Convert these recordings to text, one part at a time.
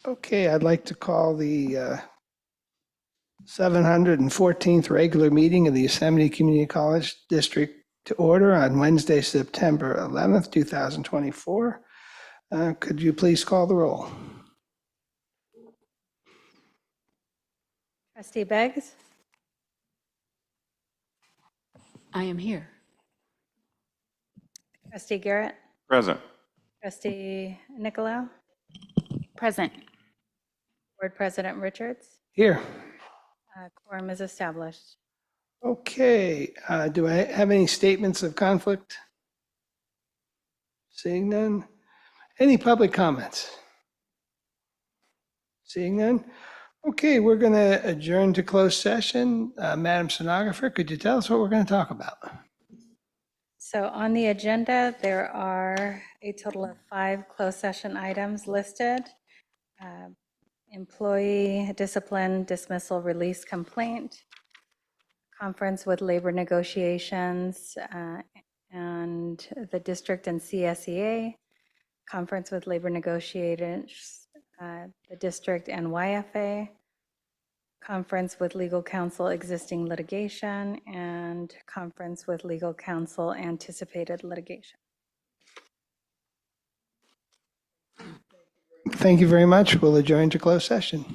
Okay, I'd like to call the 714th regular meeting of the Yosemite Community College District to order on Wednesday, September 11th, 2024. Could you please call the roll? Trustee Beggs, I am here. Trustee Garrett, Present. Trustee Nicolau, Present. Board President Richards. Here. Quorum is established. Okay, do I have any statements of conflict? Seeing none. Any public comments? Seeing none. Okay, we're going to adjourn to closed session. Madam Stenographer, could you tell us what we're going to talk about? So on the agenda, there are a total of 5 closed session items listed. Employee discipline, dismissal, release complaint, conference with labor negotiations, and the district and CSEA, conference with labor negotiators, the district and YFA, conference with legal counsel existing litigation, and conference with legal counsel anticipated litigation. Thank you very much. We'll adjourn to closed session.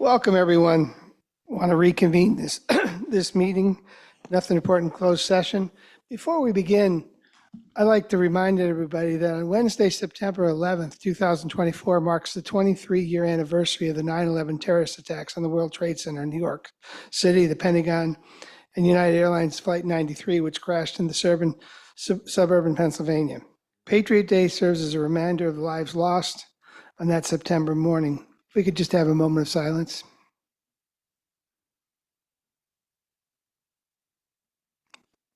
Welcome, everyone. Want to reconvene this, this meeting. Nothing important, closed session. Before we begin, I'd like to remind everybody that on Wednesday, September 11th, 2024 marks the 23-year anniversary of the 9/11 terrorist attacks on the World Trade Center in New York City, the Pentagon, and United Airlines Flight 93, which crashed in the suburban Pennsylvania. Patriot Day serves as a reminder of the lives lost on that September morning. If we could just have a moment of silence.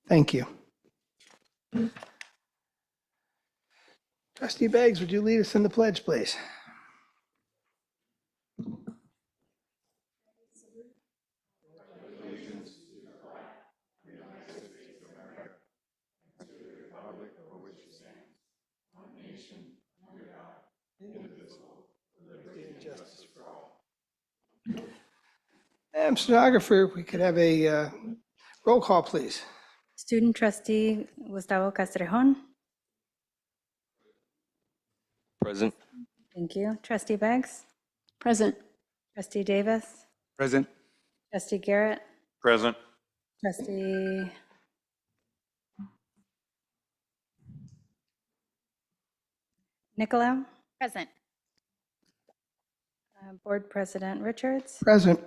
Thank you. Trustee Beggs, would you lead us in the pledge, please? Madam Stenographer, if we could have a roll call, please. Student trustee Gustavo Castrejon. Present. Thank you. Trustee Beggs. Present. Trustee Davis. Present. Trustee Garrett. Present. Trustee Nicolau. Present. Board President Richards. Present.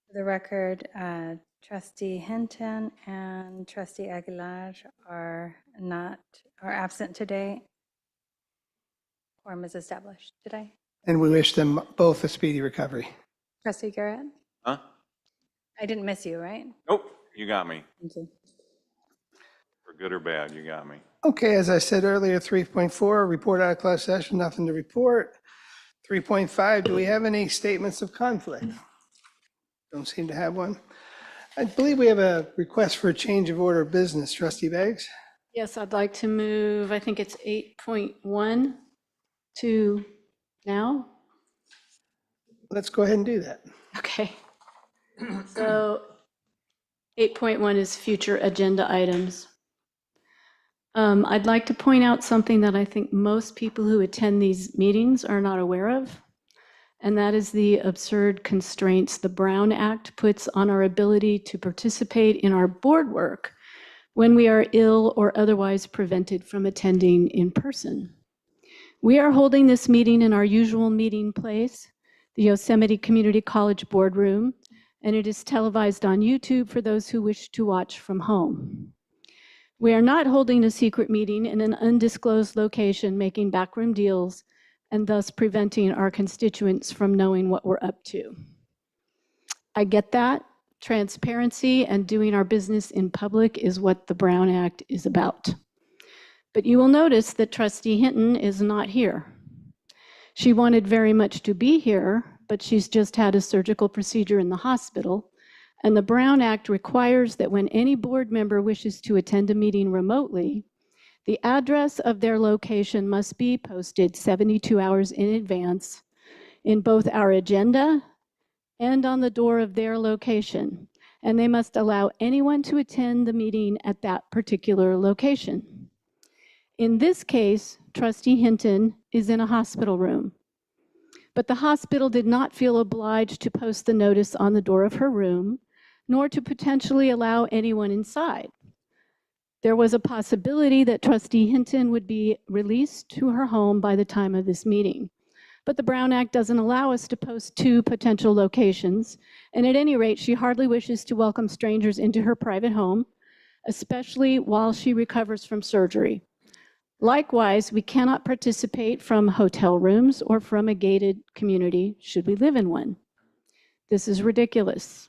For the record, Trustee Hinton and Trustee Aguilar are absent today. Quorum is established today. And we wish them both a speedy recovery. Trustee Garrett, Huh? I didn't miss you, right? Nope, you got me. Thank you. For good or bad, you got me. Okay, as I said earlier, 3.4, report out of closed session, nothing to report. 3.5, do we have any statements of conflict? Don't seem to have one. I believe we have a request for a change of order of business. Trustee Beggs? Yes, I'd like to move, I think it's 8.1 to now. Let's go ahead and do that. Okay. So 8.1 is future agenda items. I'd like to point out something that I think most people who attend these meetings are not aware of, and that is the absurd constraints the Brown Act puts on our ability to participate in our board work when we are ill or otherwise prevented from attending in person. We are holding this meeting in our usual meeting place, the Yosemite Community College Boardroom, and it is televised on YouTube for those who wish to watch from home. We are not holding a secret meeting in an undisclosed location, making backroom deals, and thus preventing our constituents from knowing what we're up to. I get that. Transparency and doing our business in public is what the Brown Act is about. But you will notice that Trustee Hinton is not here. She wanted very much to be here, but she's just had a surgical procedure in the hospital. And the Brown Act requires that when any board member wishes to attend a meeting remotely, the address of their location must be posted 72 hours in advance in both our agenda and on the door of their location. And they must allow anyone to attend the meeting at that particular location. In this case, Trustee Hinton is in a hospital room, but the hospital did not feel obliged to post the notice on the door of her room, nor to potentially allow anyone inside. There was a possibility that Trustee Hinton would be released to her home by the time of this meeting. But the Brown Act doesn't allow us to post two potential locations, and at any rate, she hardly wishes to welcome strangers into her private home, especially while she recovers from surgery. Likewise, we cannot participate from hotel rooms or from a gated community, should we live in one. This is ridiculous.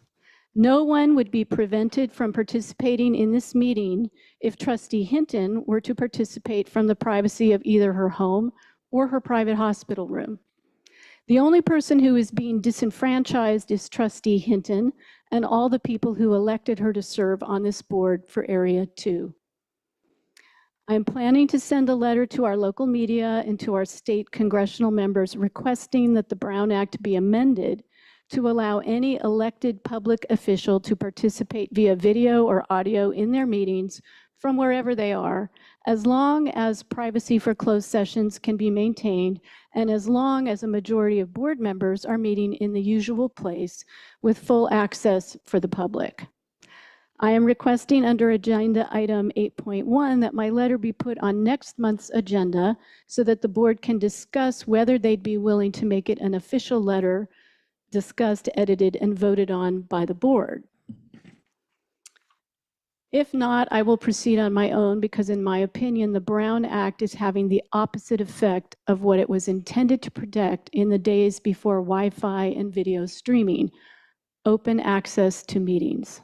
No one would be prevented from participating in this meeting if Trustee Hinton were to participate from the privacy of either her home or her private hospital room. The only person who is being disenfranchised is Trustee Hinton and all the people who elected her to serve on this board for Area 2. I'm planning to send a letter to our local media and to our state congressional members requesting that the Brown Act be amended to allow any elected public official to participate via video or audio in their meetings from wherever they are, as long as privacy for closed sessions can be maintained, and as long as a majority of board members are meeting in the usual place with full access for the public. I am requesting under agenda item 8.1 that my letter be put on next month's agenda so that the board can discuss whether they'd be willing to make it an official letter discussed, edited, and voted on by the board. If not, I will proceed on my own because in my opinion, the Brown Act is having the opposite effect of what it was intended to protect in the days before Wi-Fi and video streaming, open access to meetings.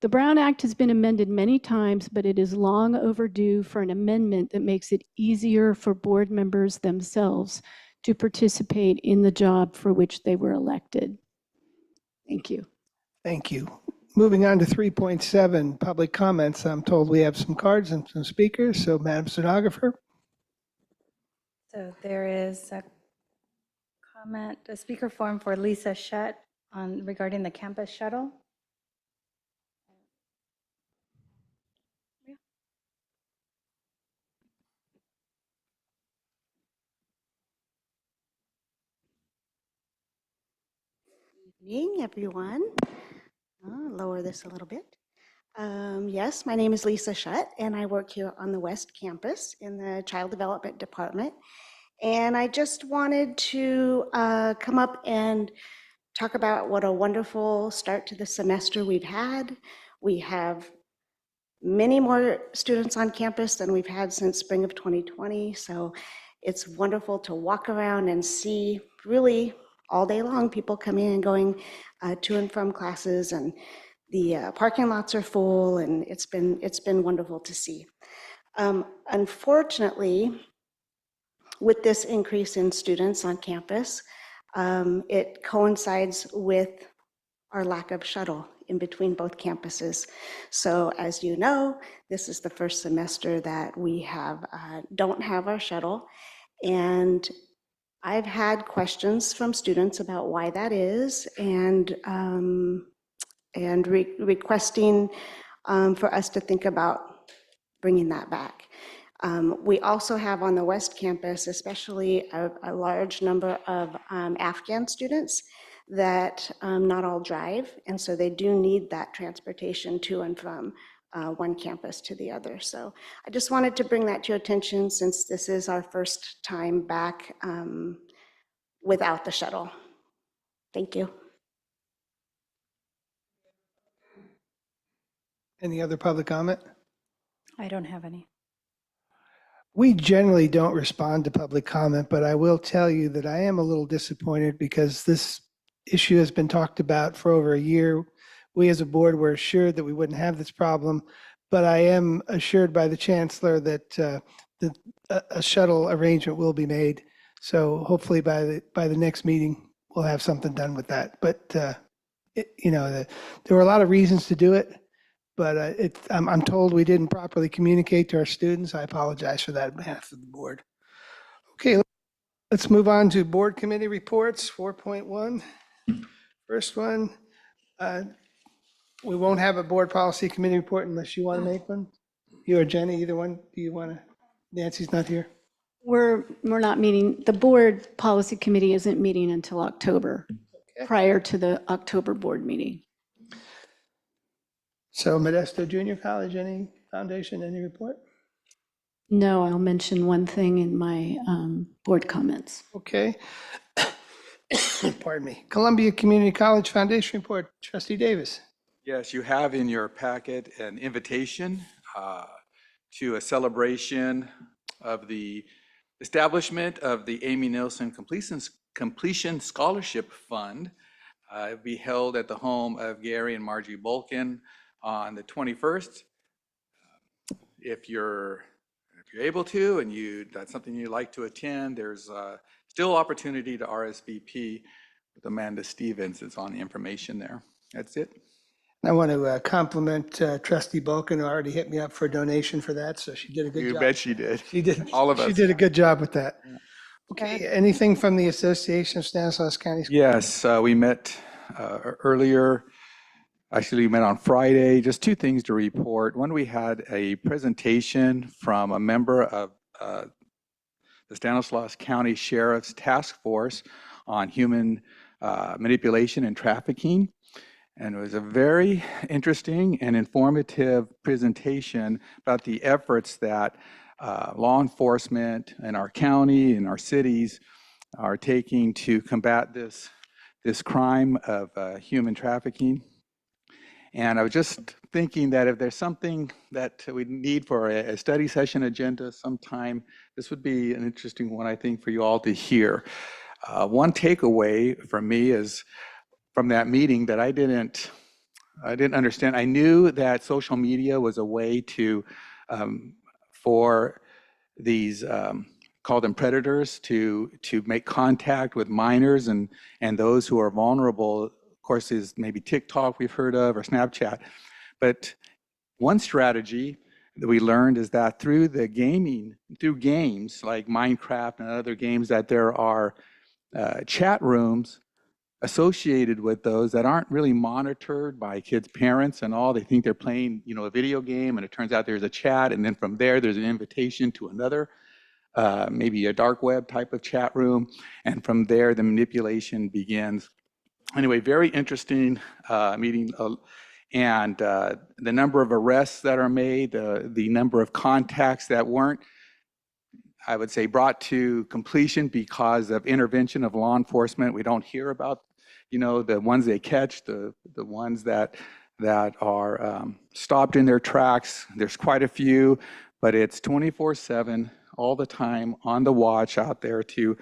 The Brown Act has been amended many times, but it is long overdue for an amendment that makes it easier for board members themselves to participate in the job for which they were elected. Thank you. Thank you. Moving on to 3.7, public comments. I'm told we have some cards and some speakers, so Madam Stenographer. So there is a comment, a speaker form for Lisa Shutt regarding the campus shuttle. Evening, everyone. I'll lower this a little bit. Yes, my name is Lisa Shutt, and I work here on the West Campus in the Child Development Department. And I just wanted to come up and talk about what a wonderful start to the semester we've had. We have many more students on campus than we've had since spring of 2020. So it's wonderful to walk around and see really all day long people coming and going to and from classes, and the parking lots are full, and it's been wonderful to see. Unfortunately, with this increase in students on campus, it coincides with our lack of shuttle in between both campuses. So as you know, this is the first semester that we don't have our shuttle, and I've had questions from students about why that is, and requesting for us to think about bringing that back. We also have on the West Campus, especially a large number of Afghan students that not all drive, and so they do need that transportation to and from one campus to the other. So I just wanted to bring that to your attention since this is our first time back without the shuttle. Thank you. Any other public comment? I don't have any. We generally don't respond to public comment, but I will tell you that I am a little disappointed because this issue has been talked about for over a year. We as a board were assured that we wouldn't have this problem, but I am assured by the chancellor that a shuttle arrangement will be made. So hopefully by the next meeting, we'll have something done with that. But there were a lot of reasons to do it, but I'm told we didn't properly communicate to our students. I apologize for that on behalf of the board. Okay, let's move on to board committee reports, 4.1. First one, we won't have a board policy committee report unless you want to make one. You or Jenny, either one. Do you want to? Nancy's not here. We're not meeting, the board policy committee isn't meeting until October, prior to the October board meeting. So Modesto Junior College, any foundation, any report? No, I'll mention one thing in my board comments. Okay. Pardon me. Columbia Community College Foundation report, Trustee Davis. Yes, you have in your packet an invitation to a celebration of the establishment of the Amy Nilsson Completion Scholarship Fund. It'll be held at the home of Gary and Margie Bolkin on the 21st. If you're able to and that's something you'd like to attend, there's still opportunity to RSVP with Amanda Stevens. It's on the information there. That's it. I want to compliment Trustee Bulkin, who already hit me up for a donation for that, so she did a good job. You bet she did. She did. All of us. She did a good job with that. Okay, anything from the Association of Stanislaus County Schools? Yes, we met earlier Actually, we met on Friday. Just two things to report. One, we had a presentation from a member of the Stanislaus County Sheriff's Task Force on Human Manipulation and Trafficking. And it was a very interesting and informative presentation about the efforts that law enforcement in our county and our cities are taking to combat this crime of human trafficking. And I was just thinking that if there's something that we need for a study session agenda sometime, this would be an interesting one, I think, for you all to hear. One takeaway from me is from that meeting that I didn't understand. I knew that social media was a way to for these call them predators to make contact with minors and those who are vulnerable. Of course, is maybe TikTok we've heard of or Snapchat. But one strategy that we learned is that through games like Minecraft and other games, that there are chat rooms associated with those that aren't really monitored by kids' parents and all. They think they're playing, a video game, and it turns out there's a chat, and then from there's an invitation to another, maybe a dark web type of chat room, and from there the manipulation begins. Anyway, very interesting meeting, and the number of arrests that are made, the number of contacts that weren't, I would say, brought to completion because of intervention of law enforcement. We don't hear about, the ones they catch, the ones that are stopped in their tracks. There's quite a few, but it's 24/7, all the time, on the watch out there to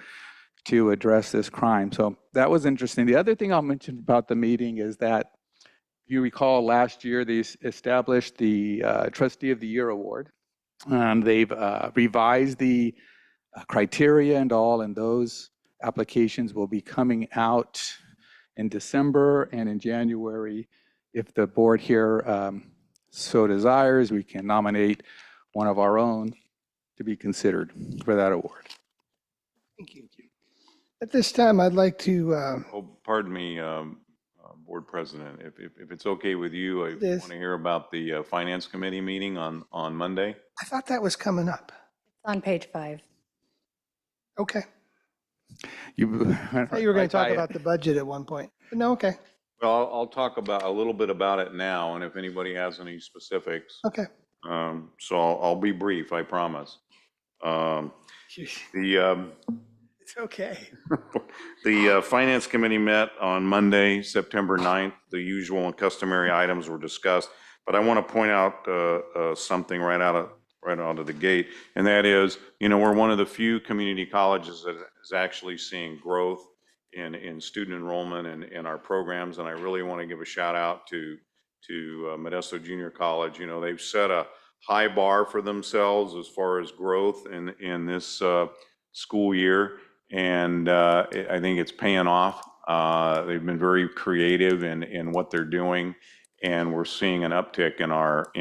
address this crime. So that was interesting. The other thing I'll mention about the meeting is that, if you recall, last year they established the Trustee of the Year Award. They've revised the criteria and all, and those applications will be coming out in December and in January. If the board here so desires, we can nominate one of our own to be considered for that award. Thank you. At this time, I'd like to, Oh, pardon me, Board President, if it's okay with you, I Yes. want to hear about the Finance Committee meeting on Monday. I thought that was coming up. It's on page 5. Okay. You I thought you were going to talk about the budget at one point. But no, okay. Well, I'll talk about a little bit about it now, and if anybody has any specifics. Okay. So I'll be brief, I promise. It's okay. The Finance Committee met on Monday, September 9th. The usual and customary items were discussed, but I want to point out something right out of the gate, and that is, we're one of the few community colleges that is actually seeing growth in student enrollment and in our programs, and I really want to give a shout out to Modesto Junior College. They've set a high bar for themselves as far as growth in this school year, and I think it's paying off. They've been very creative in what they're doing, and we're seeing an uptick in our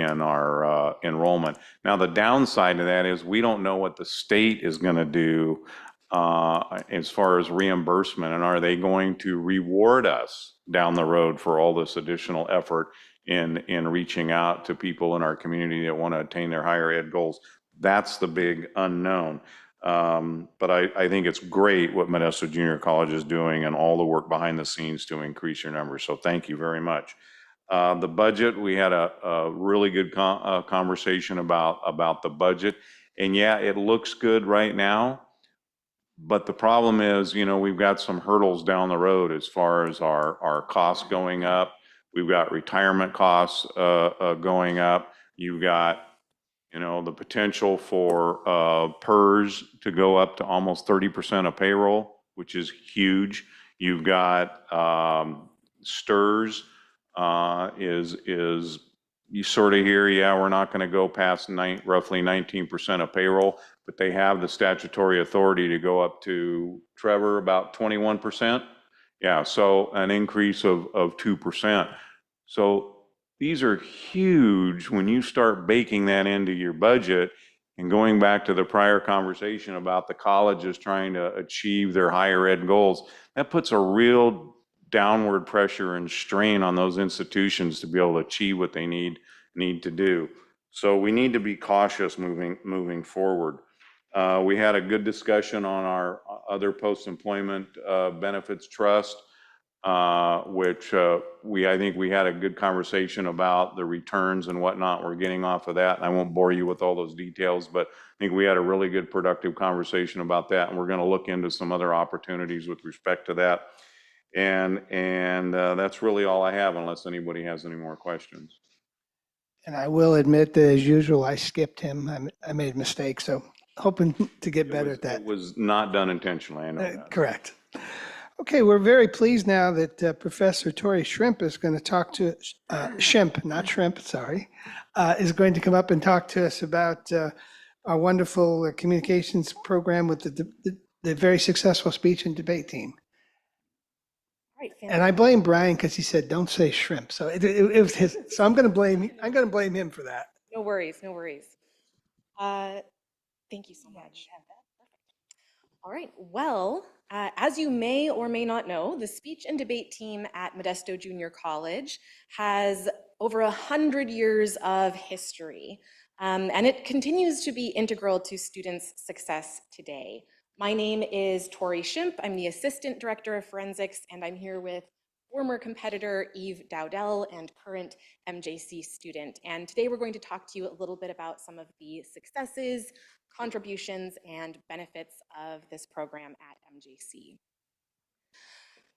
enrollment. Now, the downside to that is we don't know what the state is going to do as far as reimbursement, and are they going to reward us down the road for all this additional effort in reaching out to people in our community that want to attain their higher ed goals? That's the big unknown. But I think it's great what Modesto Junior College is doing and all the work behind the scenes to increase your numbers. So thank you very much. The budget, we had a really good conversation about the budget. And yeah, it looks good right now. But the problem is, we've got some hurdles down the road as far as our costs going up. We've got retirement costs going up. You've got the potential for PERS to go up to almost 30% of payroll, which is huge. You've got STRS is you sort of hear, yeah, we're not going to go past roughly 19% of payroll, but they have the statutory authority to go up to, Trevor, about 21%. Yeah, so an increase of 2%. So these are huge when you start baking that into your budget. And going back to the prior conversation about the colleges trying to achieve their higher ed goals, that puts a real downward pressure and strain on those institutions to be able to achieve what they need to do. So we need to be cautious moving forward. We had a good discussion on our other post-employment benefits trust, which I think we had a good conversation about the returns and whatnot we're getting off of that. And I won't bore you with all those details, but I think we had a really good productive conversation about that. And we're going to look into some other opportunities with respect to that. And that's really all I have, unless anybody has any more questions. And I will admit that as usual, I skipped him. I made mistakes, so hoping to get better at that. It was not done intentionally, I know that. Correct. Okay, we're very pleased now that Professor Tori Shrimp is going to talk to, Shrimp, not Shrimp, sorry, is going to come up and talk to us about our wonderful communications program with the very successful speech and debate team. Right, And I blame Brian because he said, don't say shrimp. So it was his, so I'm going to blame him for that. no worries, no worries. Thank you so much. All right, well, as you may or may not know, the speech and debate team at Modesto Junior College has over 100 years of history, and it continues to be integral to students' success today. My name is Tori Shimp. I'm the Assistant Director of Forensics, and I'm here with former competitor Eve Dowdell and current MJC student. And today we're going to talk to you a little bit about some of the successes, contributions, and benefits of this program at MJC.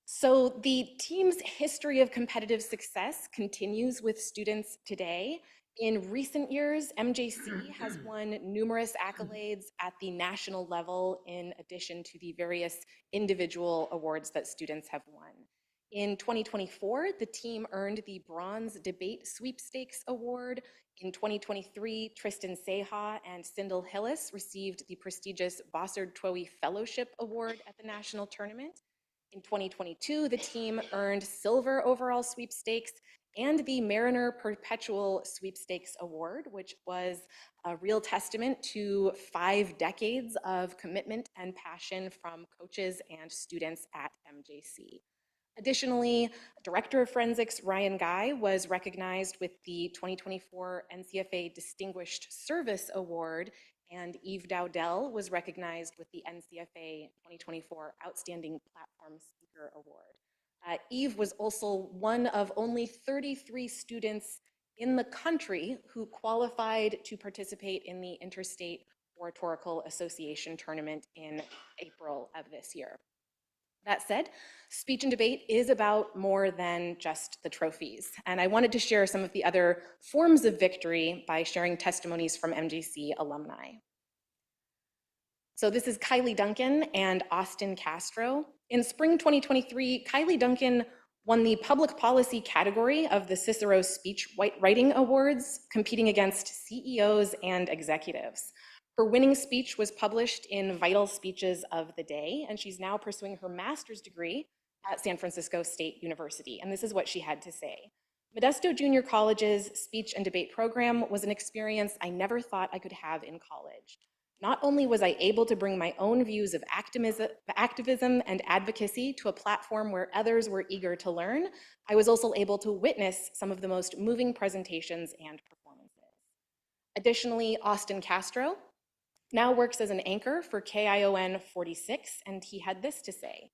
So the team's history of competitive success continues with students today. In recent years, MJC has won numerous accolades at the national level in addition to the various individual awards that students have won. In 2024, the team earned the Bronze Debate Sweepstakes Award. In 2023, Tristan Seha and Sindel Hillis received the prestigious Bossard Twohy Fellowship Award at the national tournament. In 2022, the team earned Silver Overall Sweepstakes and the Mariner Perpetual Sweepstakes Award, which was a real testament to 5 decades of commitment and passion from coaches and students at MJC. Additionally, Director of Forensics Ryan Guy was recognized with the 2024 NCFA Distinguished Service Award, and Eve Dowdell was recognized with the NCFA 2024 Outstanding Platform Speaker Award. Eve was also one of only 33 students in the country who qualified to participate in the Interstate Oratorical Association tournament in April of this year. That said, speech and debate is about more than just the trophies. And I wanted to share some of the other forms of victory by sharing testimonies from MJC alumni. So this is Kylie Duncan and Austin Castro. In spring 2023, Kylie Duncan won the public policy category of the Cicero Speech Writing Awards, competing against CEOs and executives. Her winning speech was published in Vital Speeches of the Day, and she's now pursuing her master's degree at San Francisco State University. And this is what she had to say. Modesto Junior College's speech and debate program was an experience I never thought I could have in college. Not only was I able to bring my own views of activism and advocacy to a platform where others were eager to learn, I was also able to witness some of the most moving presentations and performances. Additionally, Austin Castro now works as an anchor for KION 46, and he had this to say: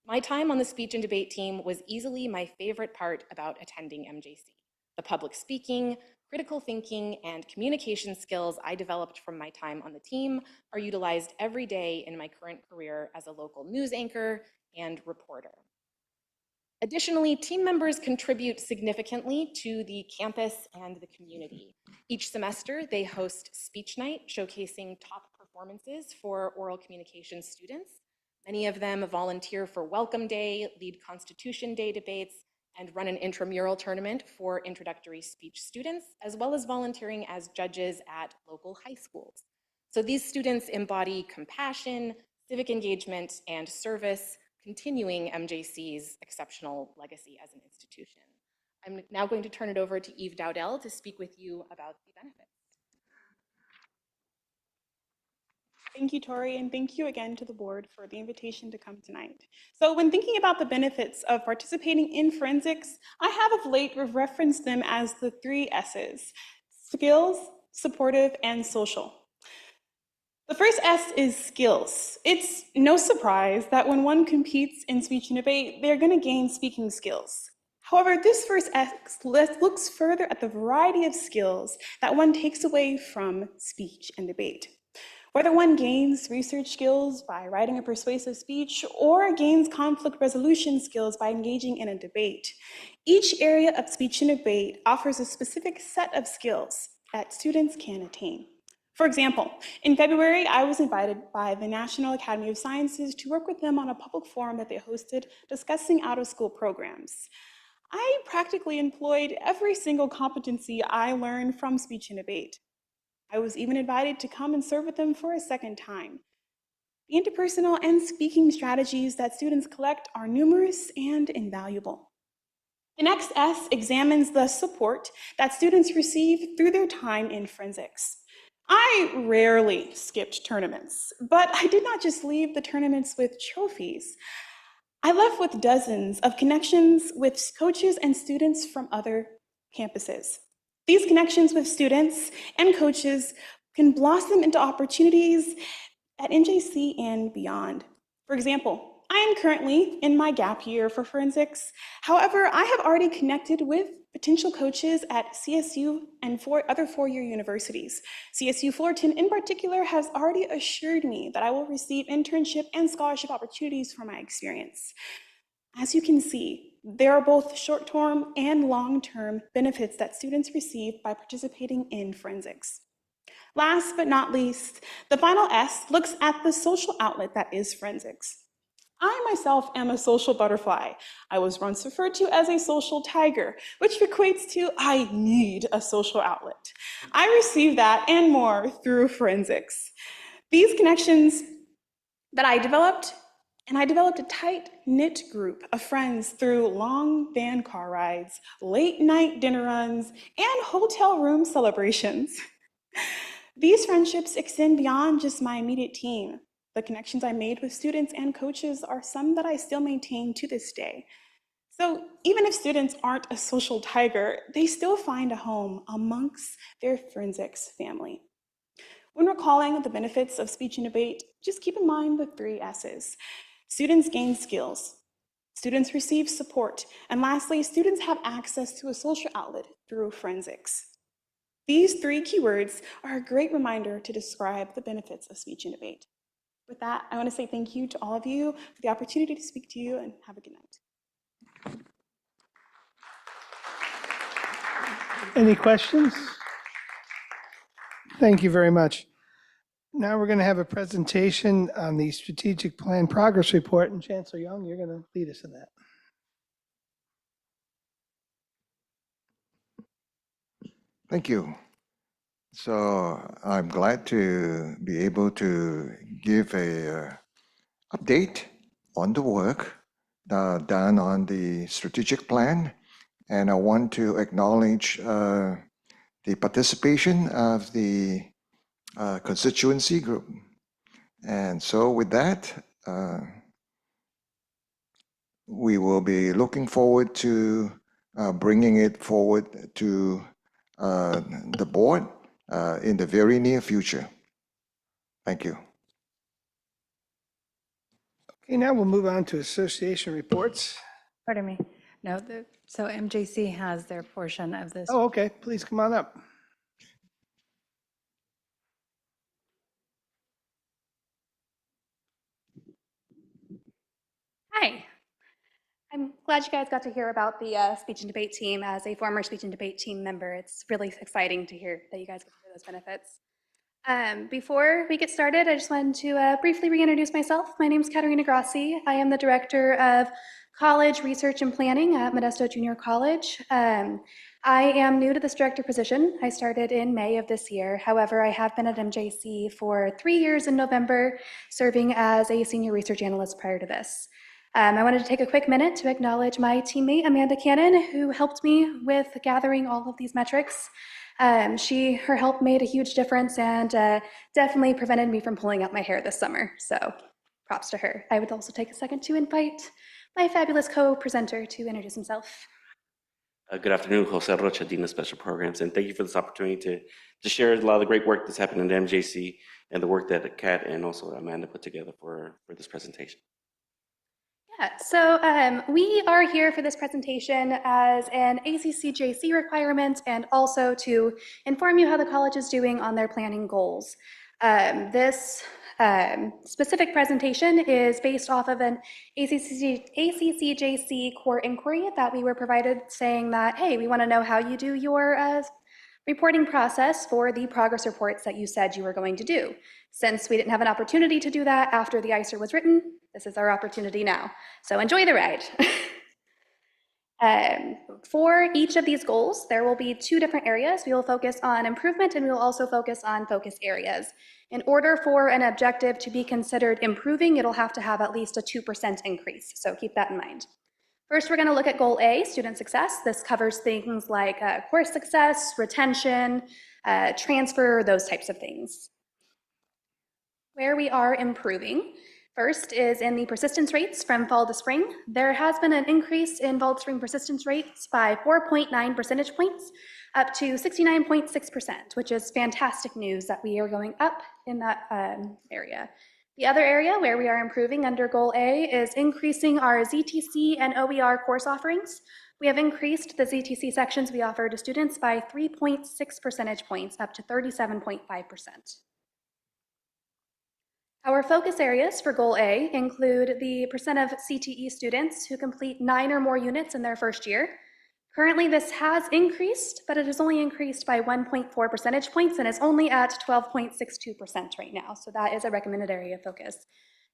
"My time on the speech and debate team was easily my favorite part about attending MJC. The public speaking, critical thinking, and communication skills I developed from my time on the team are utilized every day in my current career as a local news anchor and reporter." Additionally, team members contribute significantly to the campus and the community. Each semester, they host Speech Night, showcasing top performances for oral communication students. Many of them volunteer for Welcome Day, lead Constitution Day debates, and run an intramural tournament for introductory speech students, as well as volunteering as judges at local high schools. So these students embody compassion, civic engagement, and service, continuing MJC's exceptional legacy as an institution. I'm now going to turn it over to Eve Dowdell to speak with you about the benefits. Thank you, Tori, and thank you again to the board for the invitation to come tonight. So when thinking about the benefits of participating in forensics, I have of late referenced them as the 3 S's: skills, supportive, and social. The first S is skills. It's no surprise that when one competes in speech and debate, they're going to gain speaking skills. However, this first S looks further at the variety of skills that one takes away from speech and debate. Whether one gains research skills by writing a persuasive speech or gains conflict resolution skills by engaging in a debate, each area of speech and debate offers a specific set of skills that students can attain. For example, in February, I was invited by the National Academy of Sciences to work with them on a public forum that they hosted discussing out-of-school programs. I practically employed every single competency I learned from speech and debate. I was even invited to come and serve with them for a second time. The interpersonal and speaking strategies that students collect are numerous and invaluable. The next S examines the support that students receive through their time in forensics. I rarely skipped tournaments, but I did not just leave the tournaments with trophies. I left with dozens of connections with coaches and students from other campuses. These connections with students and coaches can blossom into opportunities at NJC and beyond. For example, I am currently in my gap year for forensics. However, I have already connected with potential coaches at CSU and other four-year universities. CSU Fullerton in particular has already assured me that I will receive internship and scholarship opportunities for my experience. As you can see, there are both short-term and long-term benefits that students receive by participating in forensics. Last but not least, the final S looks at the social outlet that is forensics. I myself am a social butterfly. I was once referred to as a social tiger, which equates to I need a social outlet. I received that and more through forensics. These connections that I developed a tight-knit group of friends through long van car rides, late-night dinner runs, and hotel room celebrations. These friendships extend beyond just my immediate team. The connections I made with students and coaches are some that I still maintain to this day. So even if students aren't a social tiger, they still find a home amongst their forensics family. When recalling the benefits of speech and debate, just keep in mind the 3 S's. Students gain skills, students receive support, and lastly, students have access to a social outlet through forensics. These 3 keywords are a great reminder to describe the benefits of speech and debate. With that, I want to say thank you to all of you for the opportunity to speak to you, and have a good night. Any questions? Thank you very much. Now we're going to have a presentation on the strategic plan progress report, and Chancellor Young, you're going to lead us in that. Thank you. So I'm glad to be able to give a update on the work done on the strategic plan. And I want to acknowledge the participation of the constituency group. And so with that, we will be looking forward to bringing it forward to the board in the very near future. Thank you. Okay, now we'll move on to association reports. Pardon me. No, so MJC has their portion of this. Oh, okay, please come on up. Hi. I'm glad you guys got to hear about the speech and debate team. As a former speech and debate team member, it's really exciting to hear that you guys get to hear those benefits. Before we get started, I just wanted to briefly reintroduce myself. My name is Katerina Grassi. I am the Director of College Research and Planning at Modesto Junior College. I am new to this director position. I started in May of this year. However, I have been at MJC for 3 years in November, serving as a senior research analyst prior to this. I wanted to take a quick minute to acknowledge my teammate, Amanda Cannon, who helped me with gathering all of these metrics. Her help made a huge difference and definitely prevented me from pulling out my hair this summer. So props to her. I would also take a second to invite my fabulous co-presenter to introduce himself. Good afternoon, Jose Rocha, Dean of Special Programs, and thank you for this opportunity to share a lot of the great work that's happened in MJC and the work that Kat and also Amanda put together for this presentation. Yeah, so we are here for this presentation as an ACCJC requirement and also to inform you how the college is doing on their planning goals. This specific presentation is based off of an ACCJC core inquiry that we were provided saying that, hey, we want to know how you do your reporting process for the progress reports that you said you were going to do. Since we didn't have an opportunity to do that after the ICER was written, this is our opportunity now. So enjoy the ride. For each of these goals, there will be 2 different areas. We will focus on improvement and we will also focus on focus areas. In order for an objective to be considered improving, it'll have to have at least a 2% increase. So keep that in mind. First, we're going to look at goal A, student success. This covers things like course success, retention, transfer, those types of things. Where we are improving, first is in the persistence rates from fall to spring. There has been an increase in fall to spring persistence rates by 4.9 percentage points, up to 69.6%, which is fantastic news that we are going up in that area. The other area where we are improving under goal A is increasing our ZTC and OER course offerings. We have increased the ZTC sections we offer to students by 3.6 percentage points, up to 37.5%. Our focus areas for goal A include the percent of CTE students who complete 9 or more units in their first year. Currently, this has increased, but it has only increased by 1.4 percentage points and is only at 12.62% right now. So that is a recommended area of focus,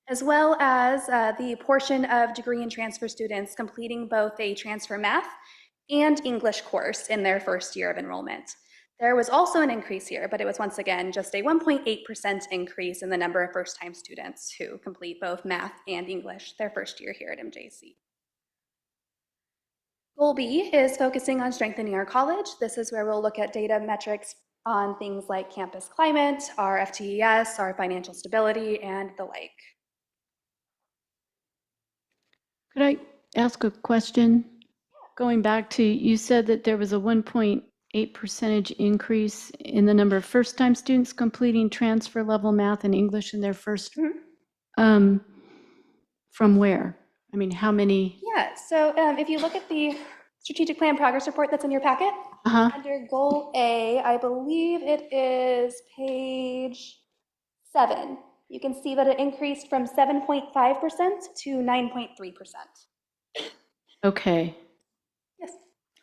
as well as the portion of degree and transfer students completing both a transfer math and English course in their first year of enrollment. There was also an increase here, but it was once again just a 1.8% increase in the number of first-time students who complete both math and English their first year here at MJC. Goal B is focusing on strengthening our college. This is where we'll look at data metrics on things like campus climate, our FTES, our financial stability, and the like. Could I ask a question? Going back to, you said that there was a 1.8% increase in the number of first-time students completing transfer level math and English in their first, from where? I mean, how many? Yeah, so if you look at the strategic plan progress report that's in your packet, under goal A, I believe it is page 7. You can see that it increased from 7.5% to 9.3%. Okay. Yes.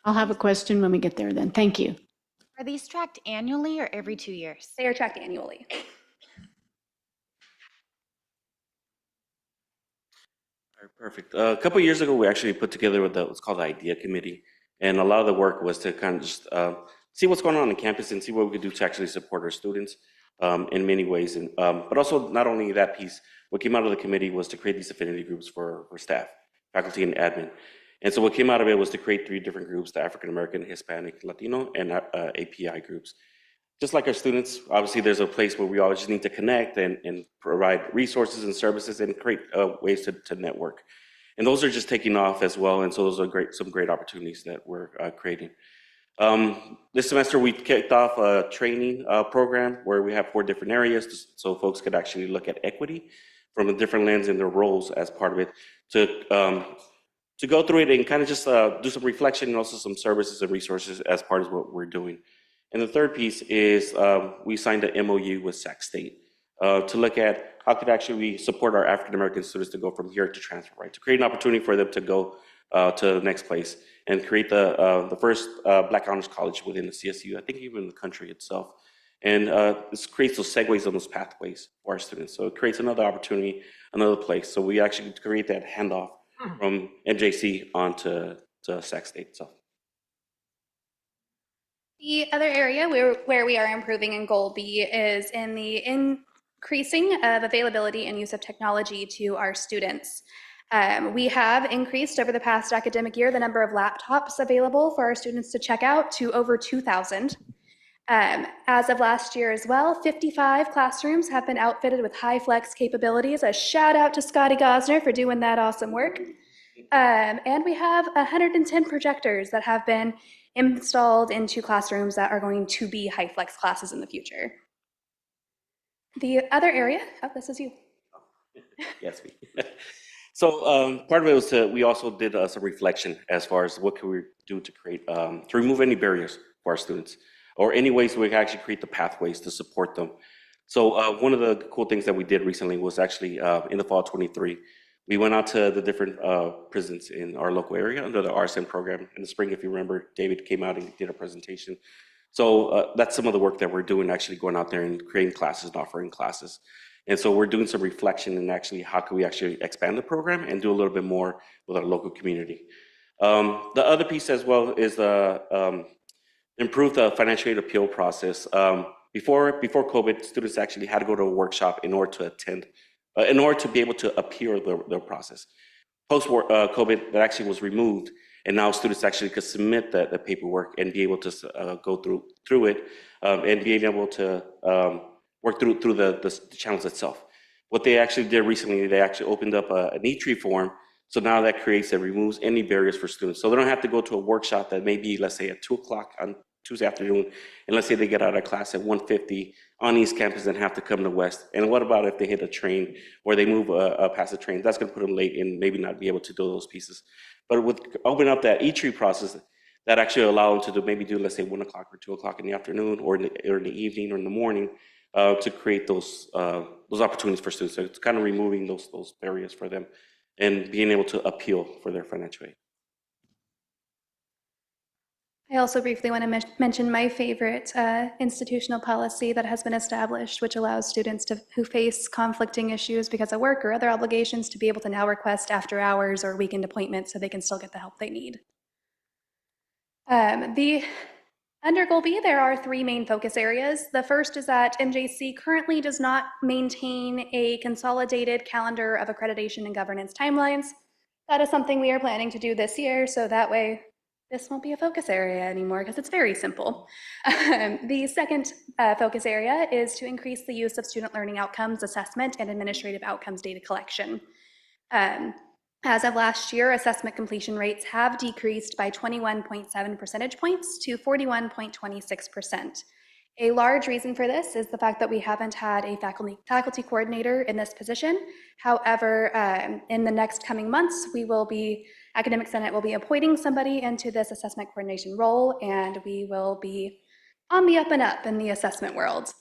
I'll have a question when we get there then. Thank you. Are these tracked annually or every 2 years? They are tracked annually. All right, perfect. A couple of years ago, we actually put together what's called the IDEA Committee. And a lot of the work was to kind of just see what's going on campus and see what we could do to actually support our students in many ways. And but also not only that piece, what came out of the committee was to create these affinity groups for staff, faculty, and admin. And so what came out of it was to create 3 different groups: the African American, Hispanic, Latino, and API groups. Just like our students, obviously there's a place where we always just need to connect and provide resources and services and create ways to network. And those are just taking off as well. And so those are some great opportunities that we're creating. This semester we kicked off a training program where we have 4 different areas so folks could actually look at equity from a different lens in their roles as part of it, to go through it and kind of just do some reflection and also some services and resources as part of what we're doing. And the third piece is we signed an MOU with Sac State to look at how could actually we support our African American students to go from here to transfer, right? To create an opportunity for them to go to the next place and create the first Black Honors College within the CSU, I think even in the country itself. And this creates those segues on those pathways for our students. So it creates another opportunity, another place. So we actually create that handoff from MJC onto Sac State itself. The other area where we are improving in goal B is in the increasing of availability and use of technology to our students. We have increased over the past academic year the number of laptops available for our students to check out to over 2,000. As of last year as well, 55 classrooms have been outfitted with HyFlex capabilities. A shout out to Scotty Gosner for doing that awesome work. And we have 110 projectors that have been installed into classrooms that are going to be HyFlex classes in the future. The other area, oh, this is you. Yes, me. So part of it was we also did some reflection as far as what can we do to create, to remove any barriers for our students, or any ways we can actually create the pathways to support them. So one of the cool things that we did recently was actually in the fall of 23, we went out to the different prisons in our local area under the RSN program. In the spring, if you remember, David came out and did a presentation. So that's some of the work that we're doing, actually going out there and creating classes and offering classes. And so we're doing some reflection and actually how can we actually expand the program and do a little bit more with our local community. The other piece as well is improve the financial aid appeal process. Before COVID, students actually had to go to a workshop in order to attend, in order to be able to appeal their process. Post-COVID, that actually was removed, and now students actually could submit the paperwork and be able to go through it and being able to work through the challenge itself. What they actually did recently, they actually opened up an e-tree form. So now that creates and removes any barriers for students. So they don't have to go to a workshop that may be, let's say, at 2 o'clock on Tuesday afternoon, and let's say they get out of class at 1:50 on East Campus and have to come to West. And what about if they hit a train or they move past the train? That's gonna put them late and maybe not be able to do those pieces. But with opening up that e-tree process, that actually allow them to maybe do, let's say, 1 o'clock or 2 o'clock in the afternoon or in the evening or in the morning to create those opportunities for students. So it's kind of removing those barriers for them and being able to appeal for their financial aid. I also briefly want to mention my favorite institutional policy that has been established, which allows students who face conflicting issues because of work or other obligations to be able to now request after hours or weekend appointments so they can still get the help they need. Under Goal B, there are 3 main focus areas. The first is that MJC currently does not maintain a consolidated calendar of accreditation and governance timelines. That is something we are planning to do this year, so that way this won't be a focus area anymore because it's very simple. The second focus area is to increase the use of student learning outcomes assessment and administrative outcomes data collection. As of last year, assessment completion rates have decreased by 21.7 percentage points to 41.26%. A large reason for this is the fact that we haven't had a faculty coordinator in this position. However, in the next coming months, Academic Senate will be appointing somebody into this assessment coordination role, and we will be on the up and up in the assessment world.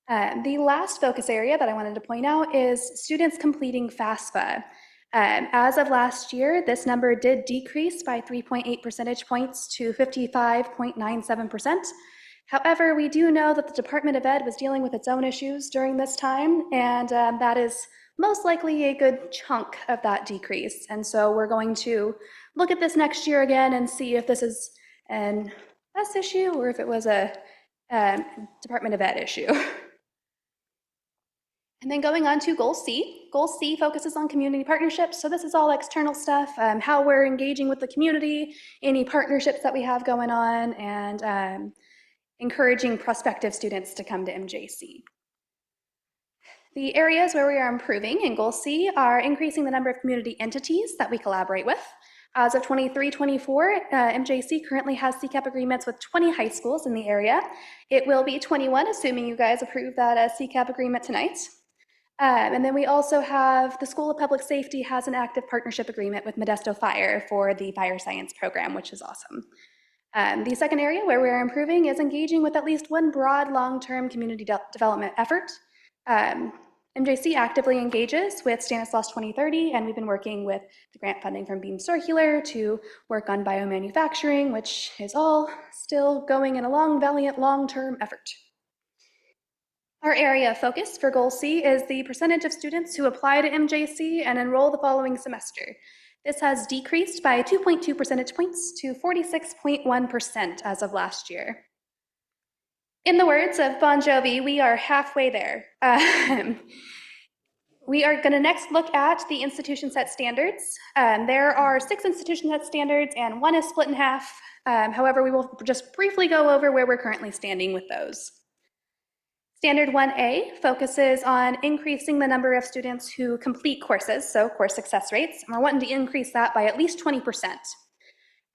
The last focus area that I wanted to point out is students completing FAFSA. As of last year, this number did decrease by 3.8 percentage points to 55.97%. However, we do know that the Department of Ed was dealing with its own issues during this time, and that is most likely a good chunk of that decrease. And so we're going to look at this next year again and see if this is an us issue or if it was a Department of Ed issue. And then going on to Goal C. Goal C focuses on community partnerships. So this is all external stuff, how we're engaging with the community, any partnerships that we have going on, and encouraging prospective students to come to MJC. The areas where we are improving in Goal C are increasing the number of community entities that we collaborate with. As of 23-24, MJC currently has CCAP agreements with 20 high schools in the area. It will be 21, assuming you guys approve that CCAP agreement tonight. And then we also have the School of Public Safety has an active partnership agreement with Modesto Fire for the fire science program, which is awesome. The second area where we're improving is engaging with at least one broad long-term community development effort. MJC actively engages with Stanislaus 2030, and we've been working with the grant funding from Beam Circular to work on biomanufacturing, which is all still going in a long, valiant, long-term effort. Our area of focus for Goal C is the percentage of students who apply to MJC and enroll the following semester. This has decreased by 2.2 percentage points to 46.1% as of last year. In the words of Bon Jovi, we are halfway there. We are going to next look at the institution set standards. There are 6 institution set standards and 1 is split in half. However, we will just briefly go over where we're currently standing with those. Standard 1A focuses on increasing the number of students who complete courses, so course success rates, and we're wanting to increase that by at least 20%.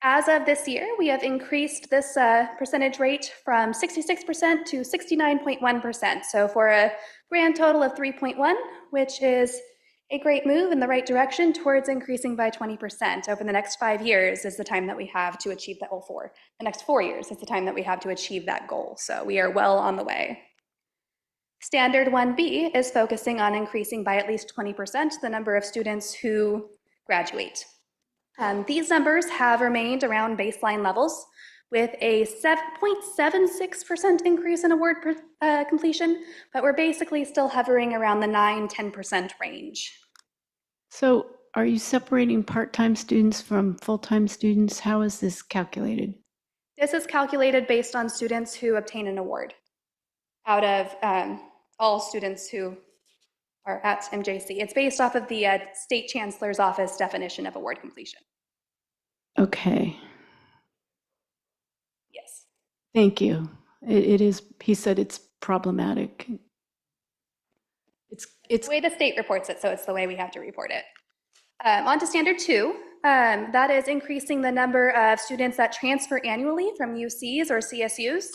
As of this year, we have increased this percentage rate from 66% to 69.1%, so for a grand total of 3.1, which is a great move in the right direction towards increasing by 20% over the next 5 years is the time that we have to achieve that goal for. The next 4 years is the time that we have to achieve that goal, so we are well on the way. Standard 1B is focusing on increasing by at least 20% the number of students who graduate. These numbers have remained around baseline levels with a 7.76% increase in award completion, but we're basically still hovering around the 9-10% range. So are you separating part-time students from full-time students? How is this calculated? This is calculated based on students who obtain an award out of all students who are at MJC. It's based off of the State Chancellor's Office definition of award completion. Okay, Yes. thank you. It is, he said it's problematic. It's The way the state reports it, so it's the way we have to report it. On to Standard 2. That is increasing the number of students that transfer annually from UCs or CSUs.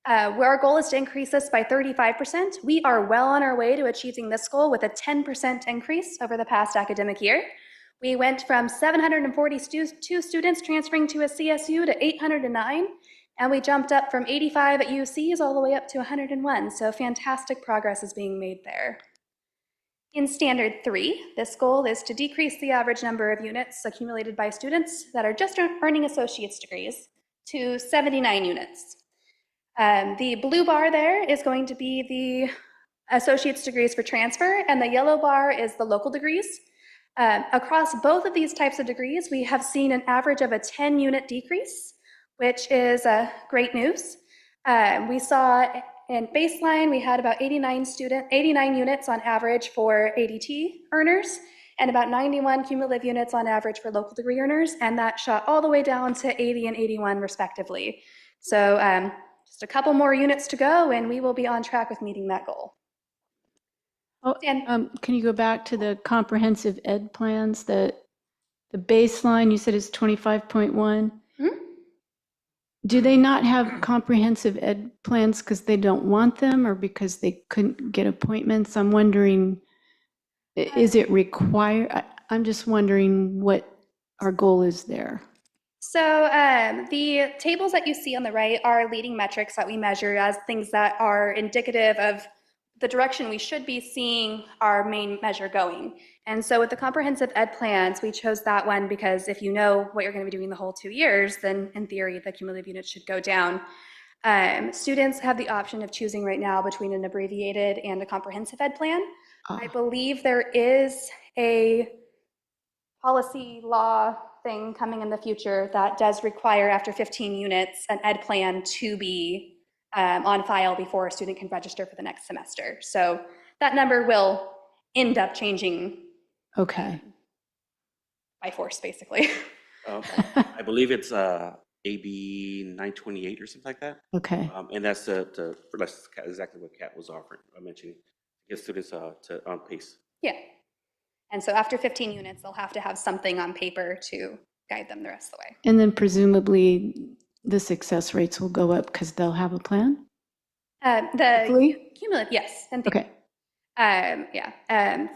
Where our goal is to increase this by 35%. We are well on our way to achieving this goal with a 10% increase over the past academic year. We went from 742 students transferring to a CSU to 809, and we jumped up from 85 at UCs all the way up to 101, so fantastic progress is being made there. In Standard 3, this goal is to decrease the average number of units accumulated by students that are just earning associate's degrees to 79 units. The blue bar there is going to be the associate's degrees for transfer, and the yellow bar is the local degrees. Across both of these types of degrees, we have seen an average of a 10-unit decrease, which is great news. We saw in baseline, we had about 89 units on average for ADT earners, and about 91 cumulative units on average for local degree earners, and that shot all the way down to 80 and 81 respectively. So just a couple more units to go, and we will be on track with meeting that goal. Oh, can you go back to the comprehensive ed plans? The baseline you said is 25.1. Do they not have comprehensive ed plans because they don't want them or because they couldn't get appointments? I'm wondering, is it required? I'm just wondering what our goal is there. So the tables that you see on the right are leading metrics that we measure as things that are indicative of the direction we should be seeing our main measure going. And so with the comprehensive ed plans, we chose that one because if you know what you're going to be doing the whole 2 years, then in theory, the cumulative units should go down. Students have the option of choosing right now between an abbreviated and a comprehensive ed plan. I believe there is a policy law thing coming in the future that does require after 15 units an ed plan to be on file before a student can register for the next semester. So that number will end up changing. Okay. By force, basically. I believe it's AB 928 or something like that. Okay. And that's that's exactly what Kat was mentioning, to get students on pace. Yeah. And so after 15 units, they'll have to have something on paper to guide them the rest of the way. And then presumably the success rates will go up because they'll have a plan? The cumulative, yes. And okay.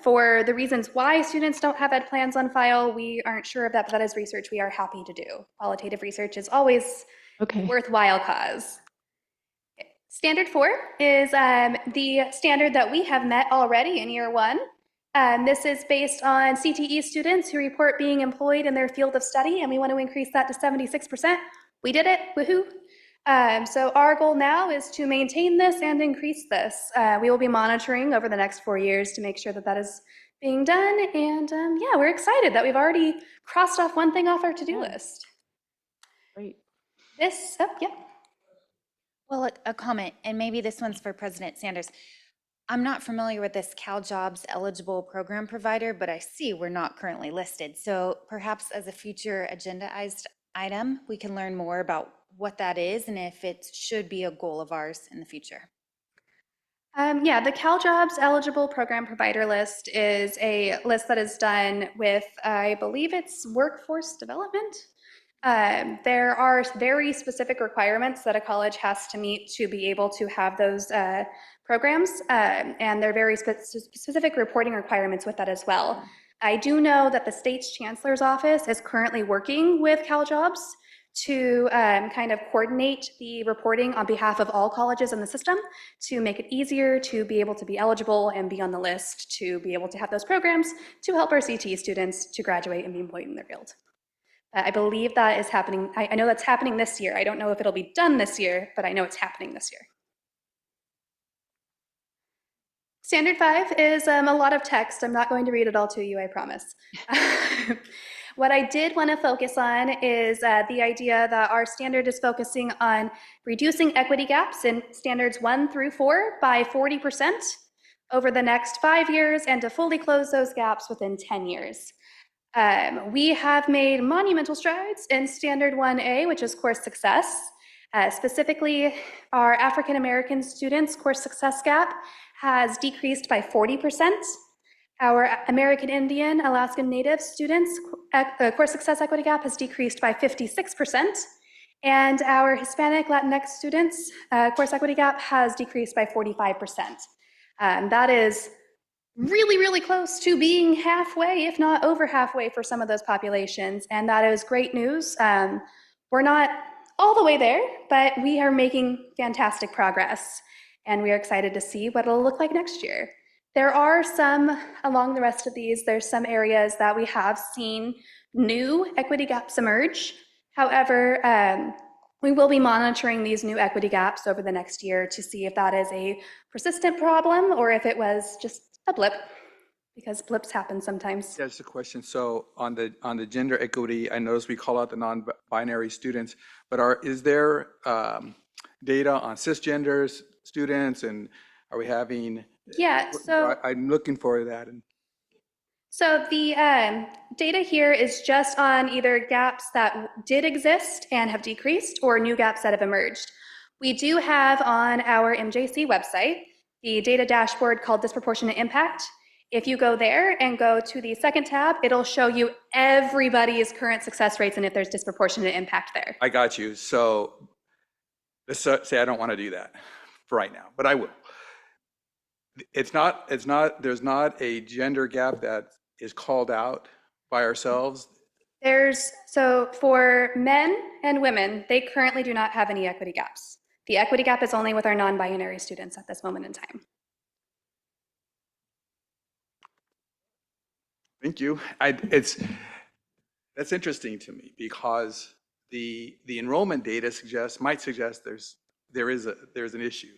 For the reasons why students don't have ed plans on file, we aren't sure of that, but that is research we are happy to do. Qualitative research is always a worthwhile cause. Standard 4 is the standard that we have met already in year 1. This is based on CTE students who report being employed in their field of study, and we want to increase that to 76%. We did it, woohoo. So our goal now is to maintain this and increase this. We will be monitoring over the next 4 years to make sure that that is being done. And yeah, we're excited that we've already crossed off one thing off our to-do list. Great. This, yeah. Well, a comment, and maybe this one's for President Sanders. I'm not familiar with this CalJobs eligible program provider, but I see we're not currently listed. So perhaps as a future agendized item, we can learn more about what that is and if it should be a goal of ours in the future. Yeah, the CalJobs eligible program provider list is a list that is done with, I believe it's workforce development. There are very specific requirements that a college has to meet to be able to have those programs, and there are very specific reporting requirements with that as well. I do know that the state's chancellor's office is currently working with CalJobs to kind of coordinate the reporting on behalf of all colleges in the system to make it easier to be able to be eligible and be on the list to be able to have those programs to help our CTE students to graduate and be employed in their field. I believe that is happening. I know that's happening this year. I don't know if it'll be done this year, but I know it's happening this year. Standard 5 is a lot of text. I'm not going to read it all to you, I promise. What I did want to focus on is the idea that our standard is focusing on reducing equity gaps in standards 1 through 4 by 40% over the next 5 years and to fully close those gaps within 10 years. We have made monumental strides in standard 1A, which is course success. Specifically, our African American students' course success gap has decreased by 40%. Our American Indian, Alaskan Native students' course success equity gap has decreased by 56%. And our Hispanic Latinx students' course equity gap has decreased by 45%. That is really, really close to being halfway, if not over halfway for some of those populations. And that is great news. We're not all the way there, but we are making fantastic progress. And we are excited to see what it'll look like next year. There are some, along the rest of these, there's some areas that we have seen new equity gaps emerge. However, we will be monitoring these new equity gaps over the next year to see if that is a persistent problem or if it was just a blip, because blips happen sometimes. That's a question. So on the gender equity, I noticed we call out the non-binary students, but is there data on cisgender students, and are we having? Yeah, so I'm looking for that. So the data here is just on either gaps that did exist and have decreased or new gaps that have emerged. We do have on our MJC website the data dashboard called Disproportionate Impact. If you go there and go to the second tab, it'll show you everybody's current success rates and if there's disproportionate impact there. I got you. So let's say I don't want to do that for right now, but I will. There's not a gender gap that is called out by ourselves. So for men and women, they currently do not have any equity gaps. The equity gap is only with our non-binary students at this moment in time. Thank you. That's interesting to me because the enrollment data might suggest there's an issue.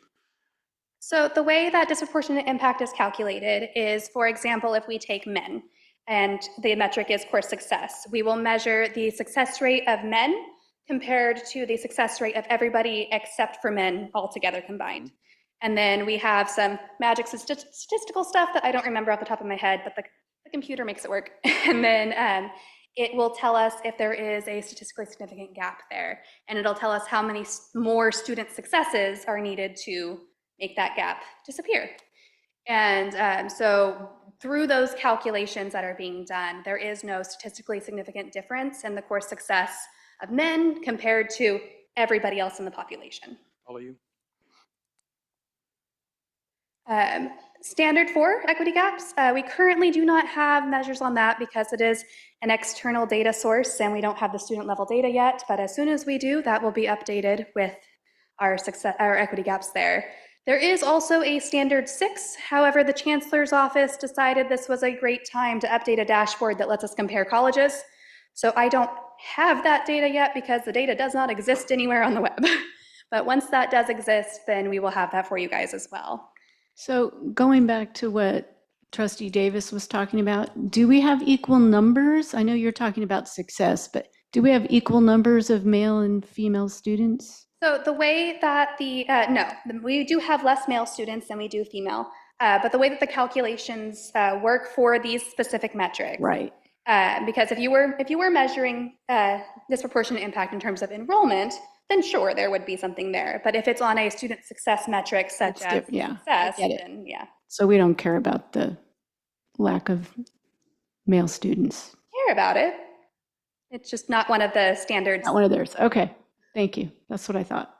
So the way that disproportionate impact is calculated is, for example, if we take men and the metric is course success, we will measure the success rate of men compared to the success rate of everybody except for men altogether combined. And then we have some magic statistical stuff that I don't remember off the top of my head, but the computer makes it work. And then it will tell us if there is a statistically significant gap there. And it'll tell us how many more student successes are needed to make that gap disappear. And so through those calculations that are being done, there is no statistically significant difference in the course success of men compared to everybody else in the population. All of you. Standard 4 equity gaps, we currently do not have measures on that because it is an external data source and we don't have the student level data yet, but as soon as we do, that will be updated with our equity gaps there. There is also a standard 6. However, the chancellor's office decided this was a great time to update a dashboard that lets us compare colleges. So I don't have that data yet because the data does not exist anywhere on the web. But once that does exist, then we will have that for you guys as well. So going back to what Trustee Davis was talking about, do we have equal numbers? I know you're talking about success, but do we have equal numbers of male and female students? So the way that no, we do have less male students than we do female, but the way that the calculations work for these specific metrics Right. Because if you were measuring disproportionate impact in terms of enrollment, then sure, there would be something there. But if it's on a student success metric such as Yeah, success, I get it. then yeah. So we don't care about the lack of male students. Care about it. It's just not one of the standards. Not one of theirs. Okay, thank you. That's what I thought.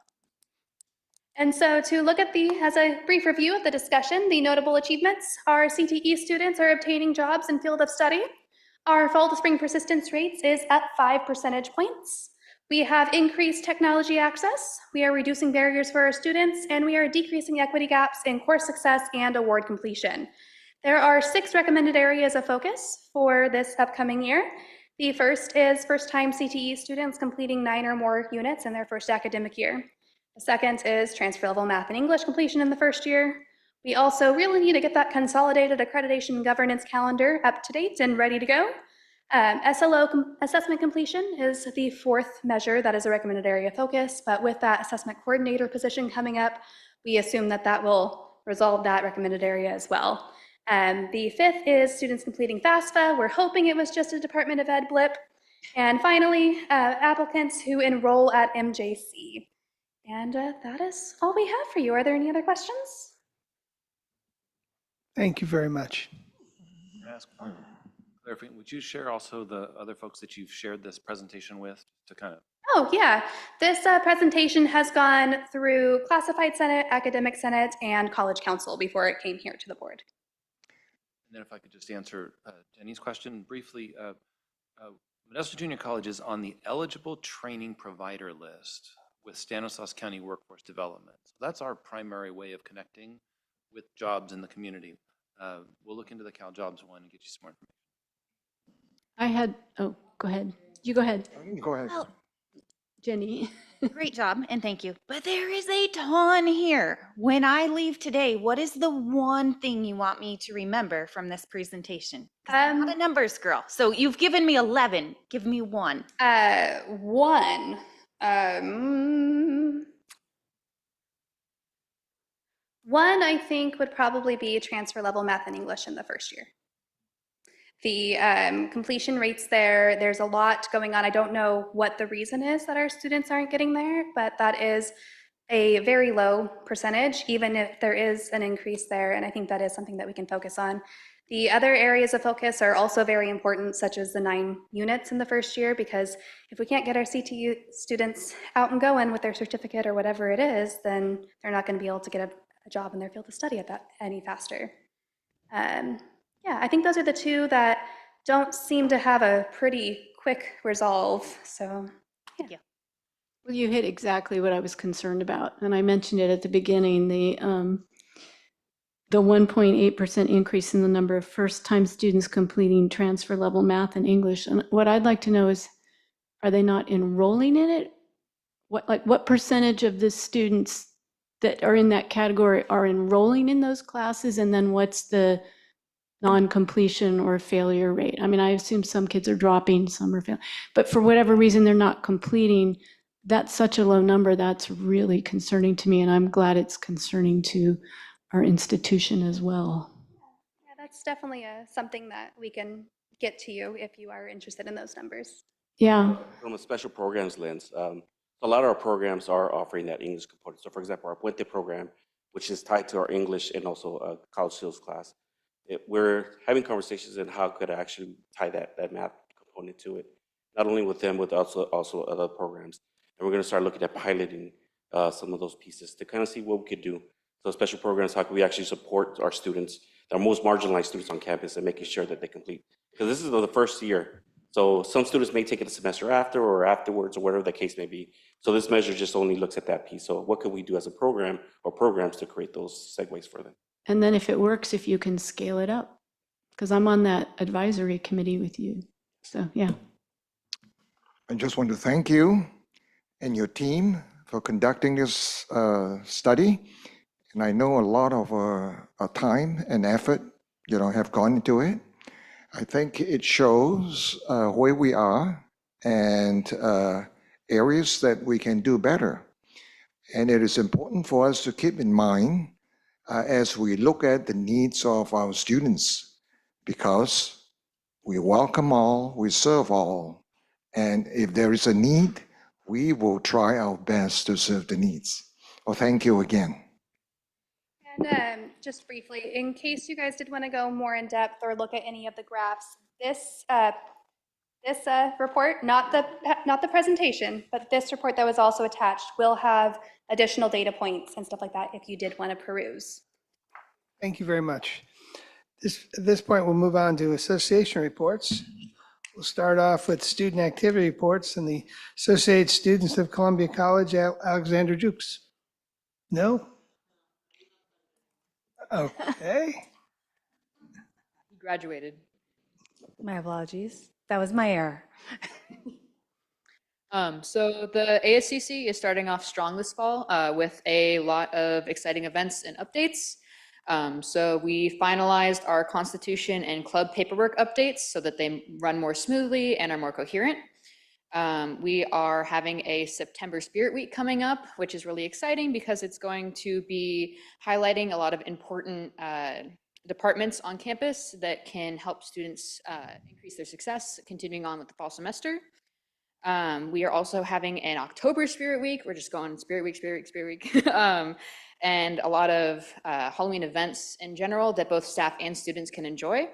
And so to look at as a brief review of the discussion, the notable achievements, our CTE students are obtaining jobs in field of study. Our fall to spring persistence rates is at 5 percentage points. We have increased technology access. We are reducing barriers for our students, and we are decreasing equity gaps in course success and award completion. There are 6 recommended areas of focus for this upcoming year. The first is first-time CTE students completing 9 or more units in their first academic year. The second is transfer-level math and English completion in the first year. We also really need to get that consolidated accreditation governance calendar up to date and ready to go. SLO assessment completion is the 4th measure that is a recommended area of focus, but with that assessment coordinator position coming up, we assume that that will resolve that recommended area as well. The 5th is students completing FAFSA. We're hoping it was just a Department of Ed blip. And finally, applicants who enroll at MJC. And that is all we have for you. Are there any other questions? Thank you very much. Would you share also the other folks that you've shared this presentation with to kind of? Oh, yeah. This presentation has gone through Classified Senate, Academic Senate, and College Council before it came here to the board. And then if I could just answer Jenny's question briefly. Modesto Junior College is on the eligible training provider list with Stanislaus County Workforce Development. So that's our primary way of connecting with jobs in the community. We'll look into the Cal Jobs one and get you some more information. Go ahead. You go ahead. Go ahead. Well, Jenny. great job, and thank you. But there is a ton here. When I leave today, what is the one thing you want me to remember from this presentation? 'Cause I'm not a numbers girl. So you've given me 11. Give me one. One. One, I think, would probably be transfer level math and English in the first year. The completion rates there's a lot going on. I don't know what the reason is that our students aren't getting there, but that is a very low percentage, even if there is an increase there, and I think that is something that we can focus on. The other areas of focus are also very important, such as the 9 units in the first year, because if we can't get our CTU students out and going with their certificate or whatever it is, then they're not going to be able to get a job in their field of study at that any faster. Yeah, I think those are the 2 that don't seem to have a pretty quick resolve. So, yeah. Well, you hit exactly what I was concerned about, and I mentioned it at the beginning. The 1.8% increase in the number of first-time students completing transfer-level math and English. And what I'd like to know is, are they not enrolling in it? What percentage of the students that are in that category are enrolling in those classes? And then what's the non-completion or failure rate? I mean, I assume some kids are dropping, some are failing, but for whatever reason they're not completing. That's such a low number. That's really concerning to me, and I'm glad it's concerning to our institution as well. Yeah, that's definitely something that we can get to you if you are interested in those numbers. Yeah. From a special programs lens, a lot of our programs are offering that English component. So for example, our Puente program, which is tied to our English and also a college skills class, we're having conversations on how could I actually tie that math component to it, not only with them, but also other programs. And we're going to start looking at piloting some of those pieces to kind of see what we could do. So special programs, how can we actually support our students, our most marginalized students on campus, and making sure that they complete? Because this is the first year. So some students may take it a semester after or afterwards or whatever the case may be. So this measure just only looks at that piece. So what could we do as a program or programs to create those segues for them? And then if it works, if you can scale it up, because I'm on that advisory committee with you. So, yeah. I just want to thank you and your team for conducting this study. And I know a lot of time and effort, have gone into it. I think it shows where we are and areas that we can do better. And it is important for us to keep in mind as we look at the needs of our students, because We welcome all, we serve all, and if there is a need, we will try our best to serve the needs. Well, thank you again. And just briefly, in case you guys did want to go more in depth or look at any of the graphs, this report, not the presentation, but this report that was also attached will have additional data points and stuff like that if you did want to peruse. Thank you very much. At this point, we'll move on to association reports. We'll start off with student activity reports and the Associated Students of Columbia College, Alexander Jukes. No? Okay. He graduated. My apologies. That was my error. So the ASCC is starting off strong this fall with a lot of exciting events and updates. So we finalized our constitution and club paperwork updates so that they run more smoothly and are more coherent. We are having a September Spirit Week coming up, which is really exciting because it's going to be highlighting a lot of important departments on campus that can help students increase their success, continuing on with the fall semester. We are also having an October Spirit Week. We're just going Spirit Week, Spirit Week, Spirit Week. And a lot of Halloween events in general that both staff and students can enjoy.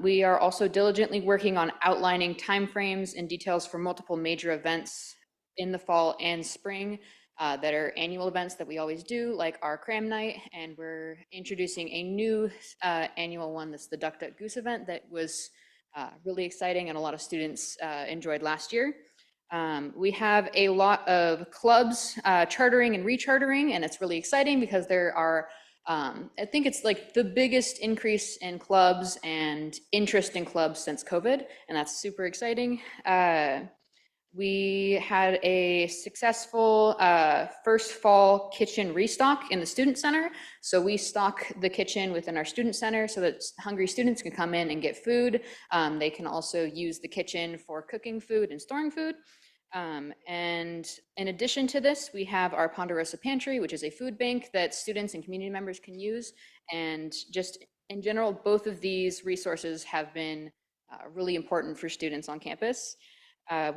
We are also diligently working on outlining timeframes and details for multiple major events in the fall and spring that are annual events that we always do, like our cram night, and we're introducing a new annual one that's the Duck Duck Goose event that was really exciting and a lot of students enjoyed last year. We have a lot of clubs chartering and rechartering, and it's really exciting because there are, I think it's like the biggest increase in clubs and interest in clubs since COVID, and that's super exciting. We had a successful first fall kitchen restock in the student center. So we stock the kitchen within our student center so that hungry students can come in and get food. They can also use the kitchen for cooking food and storing food. And in addition to this, we have our Ponderosa Pantry, which is a food bank that students and community members can use. And just in general, both of these resources have been really important for students on campus.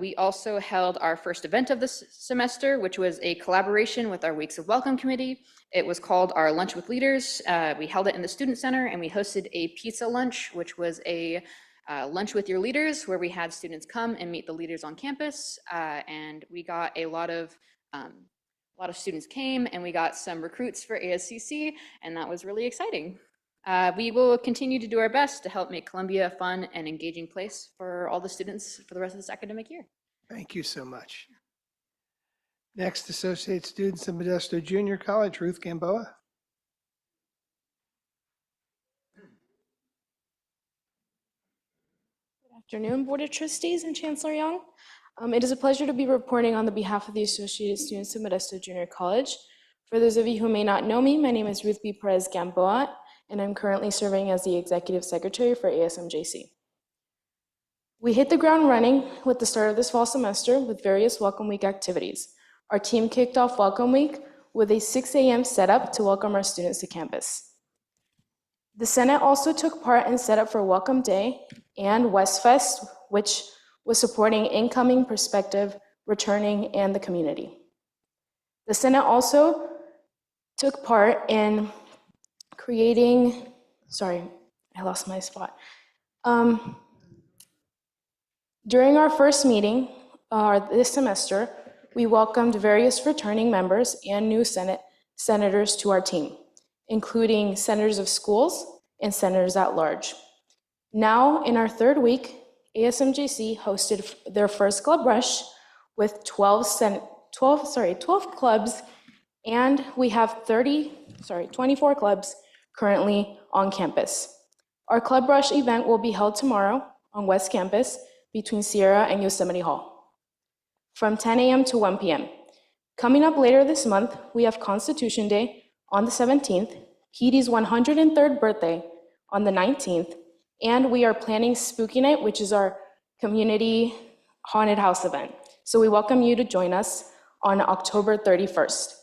We also held our first event of this semester, which was a collaboration with our Weeks of Welcome committee. It was called our Lunch with Leaders. We held it in the Student Center, and we hosted a pizza lunch, which was a lunch with your leaders, where we had students come and meet the leaders on campus. And we got a lot of students came, and we got some recruits for ASCC, and that was really exciting. We will continue to do our best to help make Columbia a fun and engaging place for all the students for the rest of this academic year. Thank you so much. Next, Associate Students of Modesto Junior College, Ruth Gamboa. Good afternoon, Board of Trustees and Chancellor Young. It is a pleasure to be reporting on the behalf of the Associated Students of Modesto Junior College. For those of you who may not know me, my name is Ruth B. Perez Gamboa, and I'm currently serving as the Executive Secretary for ASMJC. We hit the ground running with the start of this fall semester with various Welcome Week activities. Our team kicked off Welcome Week with a 6 a.m. setup to welcome our students to campus. The Senate also took part in setup for Welcome Day and Westfest, which was supporting incoming, prospective, returning, and the community. The Senate also took part in creating, sorry, I lost my spot. During our first meeting this semester, we welcomed various returning members and new senators to our team, including senators of schools and senators at large. Now, in our third week, ASMJC hosted their first club rush with 12 clubs, and we have 24 clubs currently on campus. Our Club Rush event will be held tomorrow on West Campus between Sierra and Yosemite Hall from 10 a.m. to 1 p.m. Coming up later this month, we have Constitution Day on the 17th, Petey's 103rd birthday on the 19th, and we are planning Spooky Night, which is our community haunted house event. So we welcome you to join us on October 31st.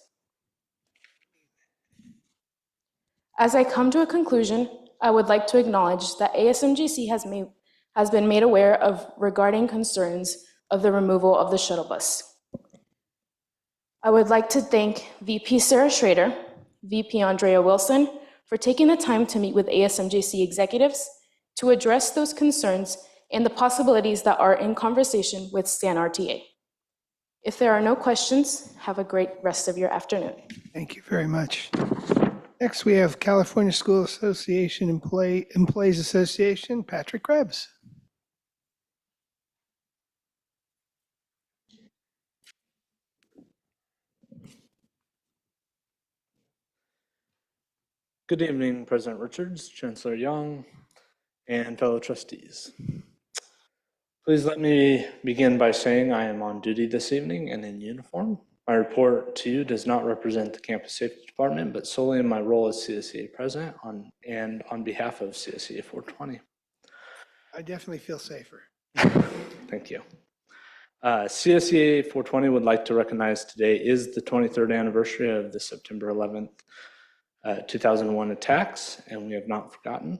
As I come to a conclusion, I would like to acknowledge that ASMJC has been made aware of regarding concerns of the removal of the shuttle bus. I would like to thank VP Sarah Schrader, VP Andrea Wilson, for taking the time to meet with ASMJC executives to address those concerns and the possibilities that are in conversation with Stan RTA. If there are no questions, have a great rest of your afternoon. Thank you very much. Next, we have California School Association Employees Association, Patrick Krebs. Good evening, President Richards, Chancellor Young, and fellow trustees. Please let me begin by saying I am on duty this evening and in uniform. My report to you does not represent the Campus Safety Department, but solely in my role as CSEA President and on behalf of CSEA 420. I definitely feel safer. Thank you. CSEA 420 would like to recognize today is the 23rd anniversary of the September 11th, 2001 attacks, and we have not forgotten.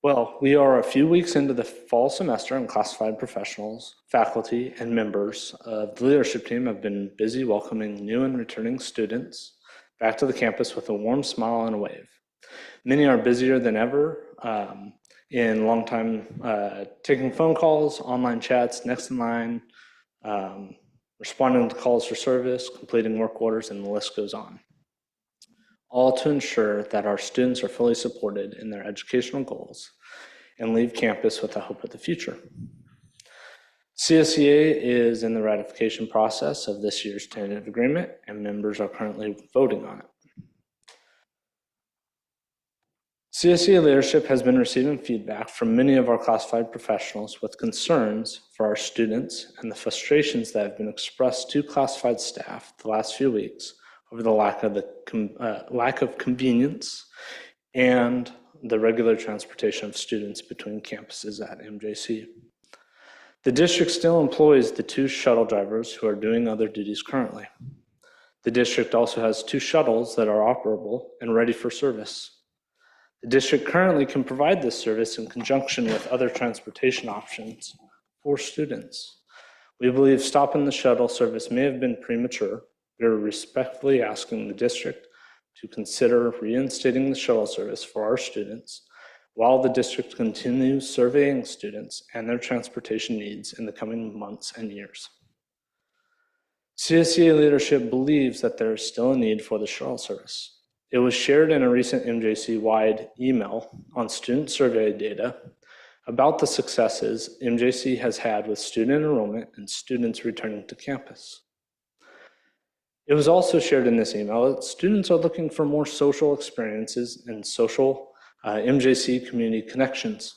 Well, we are a few weeks into the fall semester, and classified professionals, faculty, and members of the leadership team have been busy welcoming new and returning students back to the campus with a warm smile and a wave. Many are busier than ever in long time taking phone calls, online chats, next in line, responding to calls for service, completing work orders, and the list goes on. All to ensure that our students are fully supported in their educational goals and leave campus with a hope of the future. CSEA is in the ratification process of this year's tentative agreement, and members are currently voting on it. CSEA leadership has been receiving feedback from many of our classified professionals with concerns for our students and the frustrations that have been expressed to classified staff the last few weeks over the lack of convenience and the regular transportation of students between campuses at MJC. The district still employs the 2 shuttle drivers who are doing other duties currently. The district also has 2 shuttles that are operable and ready for service. The district currently can provide this service in conjunction with other transportation options for students. We believe stopping the shuttle service may have been premature. We are respectfully asking the district to consider reinstating the shuttle service for our students while the district continues surveying students and their transportation needs in the coming months and years. CSEA leadership believes that there is still a need for the shuttle service. It was shared in a recent MJC-wide email on student survey data about the successes MJC has had with student enrollment and students returning to campus. It was also shared in this email that students are looking for more social experiences and social MJC community connections.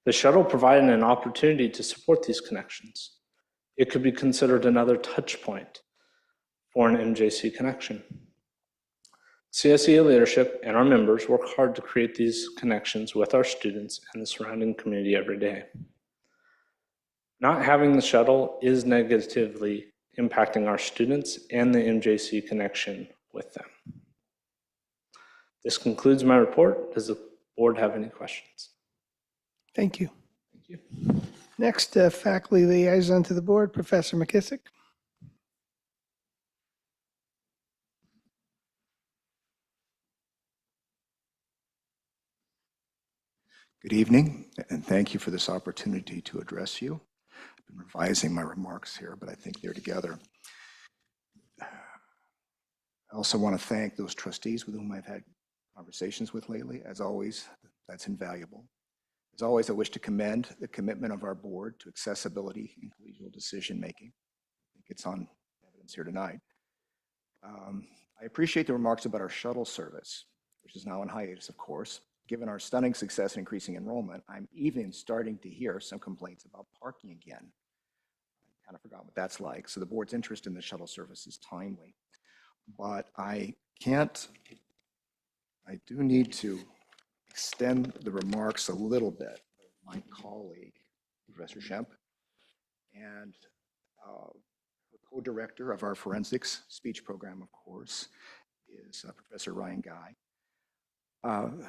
The shuttle provided an opportunity to support these connections. It could be considered another touch point for an MJC connection. CSEA leadership and our members work hard to create these connections with our students and the surrounding community every day. Not having the shuttle is negatively impacting our students and the MJC connection with them. This concludes my report. Does the board have any questions? Thank you. Thank you. Next, faculty liaison to the board, Professor McKissick. Good evening, and thank you for this opportunity to address you. I've been revising my remarks here, but I think they're together. I also want to thank those trustees with whom I've had conversations with lately. As always, that's invaluable. As always, I wish to commend the commitment of our board to accessibility and collegial decision-making. I think it's on evidence here tonight. I appreciate the remarks about our shuttle service, which is now on hiatus, of course. Given our stunning success in increasing enrollment, I'm even starting to hear some complaints about parking again. I kind of forgot what that's like. So the board's interest in the shuttle service is timely. But I do need to extend the remarks a little bit of my colleague, Professor Schempp, and the co-director of our forensics speech program, of course, is Professor Ryan Guy.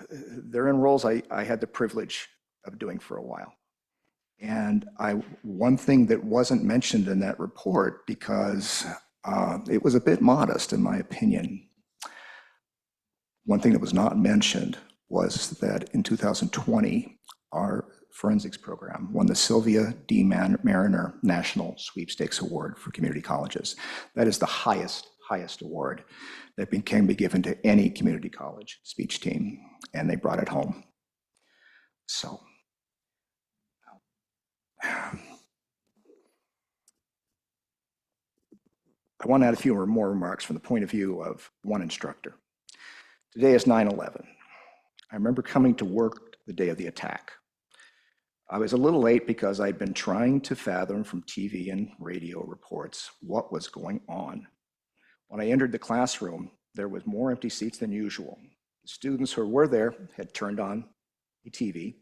They're in roles I had the privilege of doing for a while. And one thing that wasn't mentioned in that report, because it was a bit modest in my opinion, one thing that was not mentioned was that in 2020, our forensics program won the Sylvia D. Mariner National Sweepstakes Award for community colleges. That is the highest award that can be given to any community college speech team, and they brought it home. So I want to add a few more remarks from the point of view of one instructor. Today is 9/11. I remember coming to work the day of the attack. I was a little late because I'd been trying to fathom from TV and radio reports what was going on. When I entered the classroom, there was more empty seats than usual. The students who were there had turned on the TV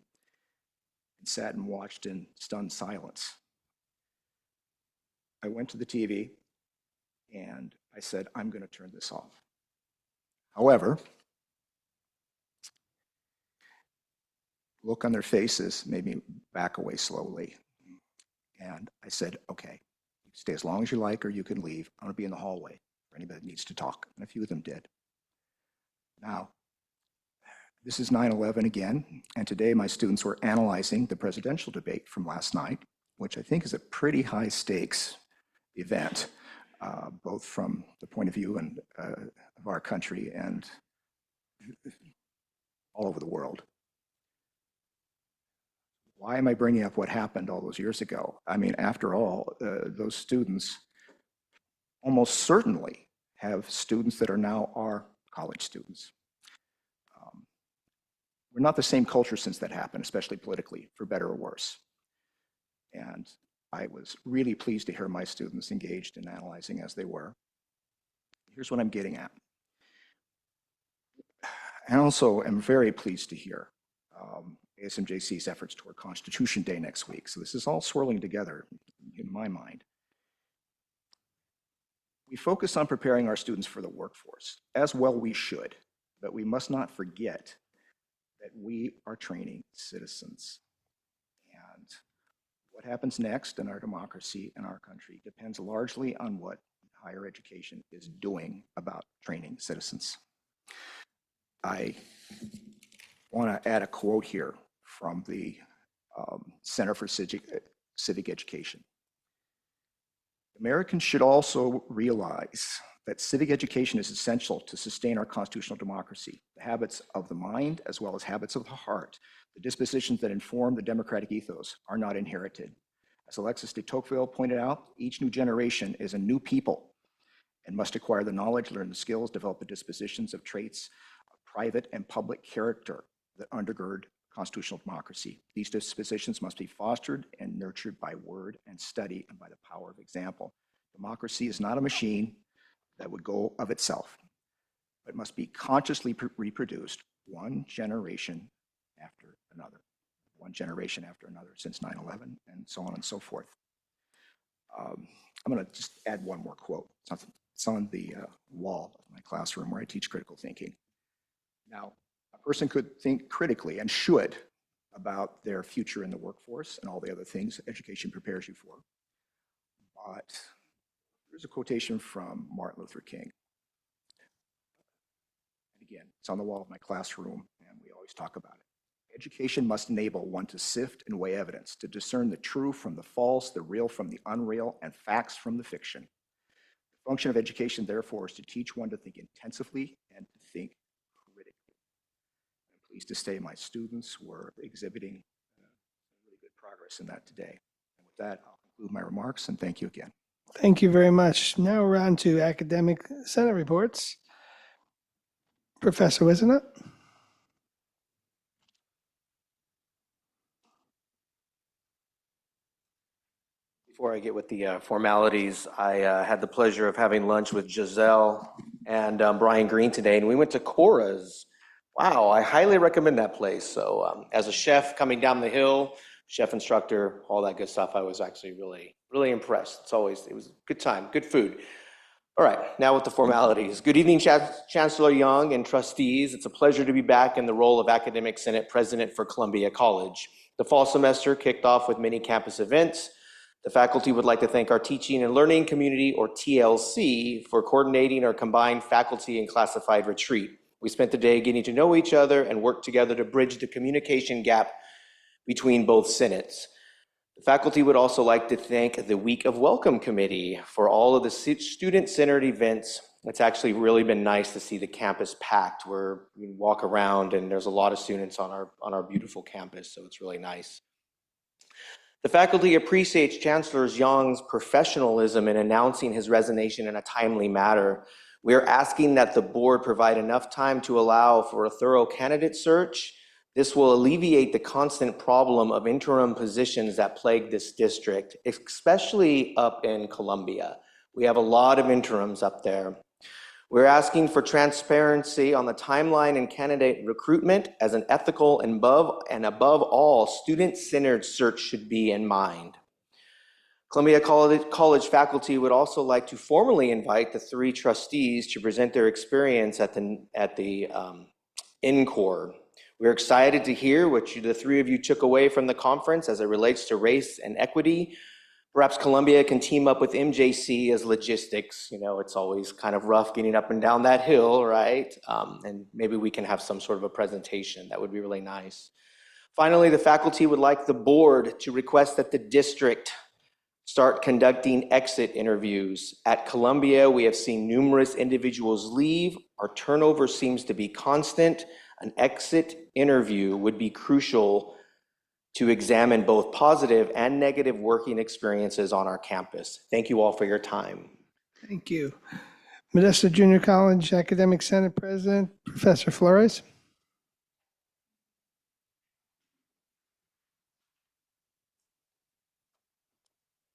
and sat and watched in stunned silence. I went to the TV and I said, I'm going to turn this off. However, look on their faces made me back away slowly. And I said, okay, stay as long as you like or you can leave. I'm going to be in the hallway for anybody that needs to talk. And a few of them did. Now, this is 9/11 again, and today my students were analyzing the presidential debate from last night, which I think is a pretty high stakes event, both from the point of view of our country and all over the world. Why am I bringing up what happened all those years ago? I mean, after all, those students almost certainly have students that are now our college students. We're not the same culture since that happened, especially politically, for better or worse. And I was really pleased to hear my students engaged in analyzing as they were. Here's what I'm getting at. I also am very pleased to hear ASMJC's efforts toward Constitution Day next week. So this is all swirling together in my mind. We focus on preparing our students for the workforce, as well we should, but we must not forget that we are training citizens. And what happens next in our democracy and our country depends largely on what higher education is doing about training citizens. I want to add a quote here from the Center for Civic Education. Americans should also realize that civic education is essential to sustain our constitutional democracy. The habits of the mind, as well as habits of the heart, the dispositions that inform the democratic ethos, are not inherited. As Alexis de Tocqueville pointed out, each new generation is a new people and must acquire the knowledge, learn the skills, develop the dispositions of traits of private and public character that undergird constitutional democracy. These dispositions must be fostered and nurtured by word and study and by the power of example. Democracy is not a machine that would go of itself, but must be consciously reproduced one generation after another, since 9/11, and so on and so forth. I'm going to just add one more quote. It's on the wall of my classroom where I teach critical thinking. Now, a person could think critically and should about their future in the workforce and all the other things education prepares you for. But here's a quotation from Martin Luther King. And again, it's on the wall of my classroom, and we always talk about it. Education must enable one to sift and weigh evidence, to discern the true from the false, the real from the unreal, and facts from the fiction. The function of education, therefore, is to teach one to think intensively and to think critically. I'm pleased to say my students were exhibiting really good progress in that today. And with that, I'll conclude my remarks, and thank you again. Thank you very much. Now we're on to academic senate reports. Professor Wisenut. Before I get with the formalities, I had the pleasure of having lunch with Giselle and Brian Green today, and we went to Cora's. Wow, I highly recommend that place. So as a chef coming down the hill, chef instructor, all that good stuff, I was actually really impressed. It was a good time, good food. All right, now with the formalities. Good evening, Chancellor Young and trustees. It's a pleasure to be back in the role of Academic Senate President for Columbia College. The fall semester kicked off with many campus events. The faculty would like to thank our teaching and learning community, or TLC, for coordinating our combined faculty and classified retreat. We spent the day getting to know each other and worked together to bridge the communication gap between both senates. The faculty would also like to thank the Week of Welcome Committee for all of the student-centered events. It's actually really been nice to see the campus packed, where you can walk around and there's a lot of students on our beautiful campus, so it's really nice. The faculty appreciates Chancellor Young's professionalism in announcing his resignation in a timely manner. We are asking that the board provide enough time to allow for a thorough candidate search. This will alleviate the constant problem of interim positions that plague this district, especially up in Columbia. We have a lot of interims up there. We're asking for transparency on the timeline and candidate recruitment as an ethical and above all, student-centered search should be in mind. Columbia College faculty would also like to formally invite the 3 trustees to present their experience at the NCORE. We're excited to hear what the 3 of you took away from the conference as it relates to race and equity. Perhaps Columbia can team up with MJC as logistics. You know, it's always kind of rough getting up and down that hill, right? And maybe we can have some sort of a presentation. That would be really nice. Finally, the faculty would like the board to request that the district start conducting exit interviews. At Columbia, we have seen numerous individuals leave. Our turnover seems to be constant. An exit interview would be crucial to examine both positive and negative working experiences on our campus. Thank you all for your time. Thank you. Modesto Junior College Academic Senate President, Professor Flores.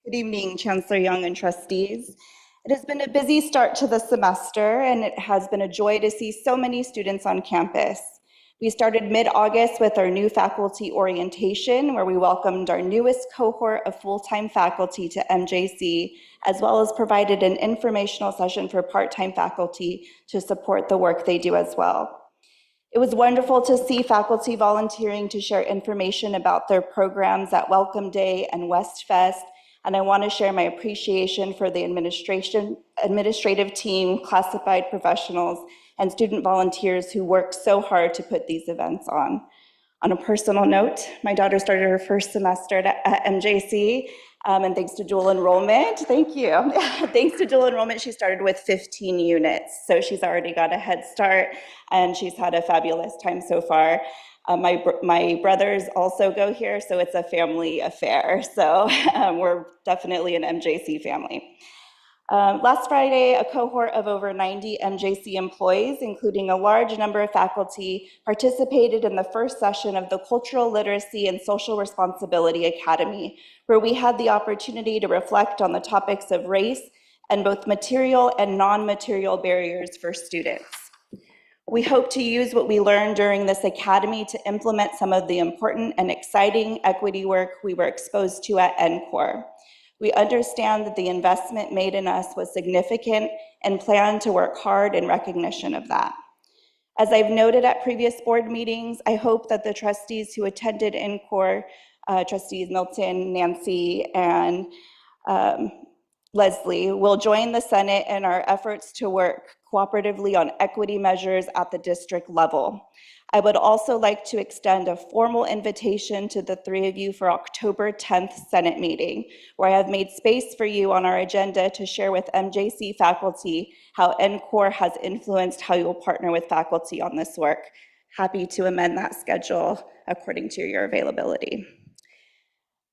Good evening, Chancellor Young and trustees. It has been a busy start to the semester, and it has been a joy to see so many students on campus. We started mid-August with our new faculty orientation, where we welcomed our newest cohort of full-time faculty to MJC, as well as provided an informational session for part-time faculty to support the work they do as well. It was wonderful to see faculty volunteering to share information about their programs at Welcome Day and WestFest, and I want to share my appreciation for the administrative team, classified professionals, and student volunteers who work so hard to put these events on. On a personal note, my daughter started her first semester at MJC, and thanks to dual enrollment, thank you. Thanks to dual enrollment, she started with 15 units. So she's already got a head start, and she's had a fabulous time so far. My brothers also go here, so it's a family affair. So we're definitely an MJC family. Last Friday, a cohort of over 90 MJC employees, including a large number of faculty, participated in the first session of the Cultural Literacy and Social Responsibility Academy, where we had the opportunity to reflect on the topics of race and both material and non-material barriers for students. We hope to use what we learned during this academy to implement some of the important and exciting equity work we were exposed to at NCORE. We understand that the investment made in us was significant and plan to work hard in recognition of that. As I've noted at previous board meetings, I hope that the trustees who attended NCORE, trustees Milton, Nancy, and Leslie, will join the Senate in our efforts to work cooperatively on equity measures at the district level. I would also like to extend a formal invitation to the 3 of you for October 10th Senate meeting, where I have made space for you on our agenda to share with MJC faculty how NCORE has influenced how you will partner with faculty on this work. Happy to amend that schedule according to your availability.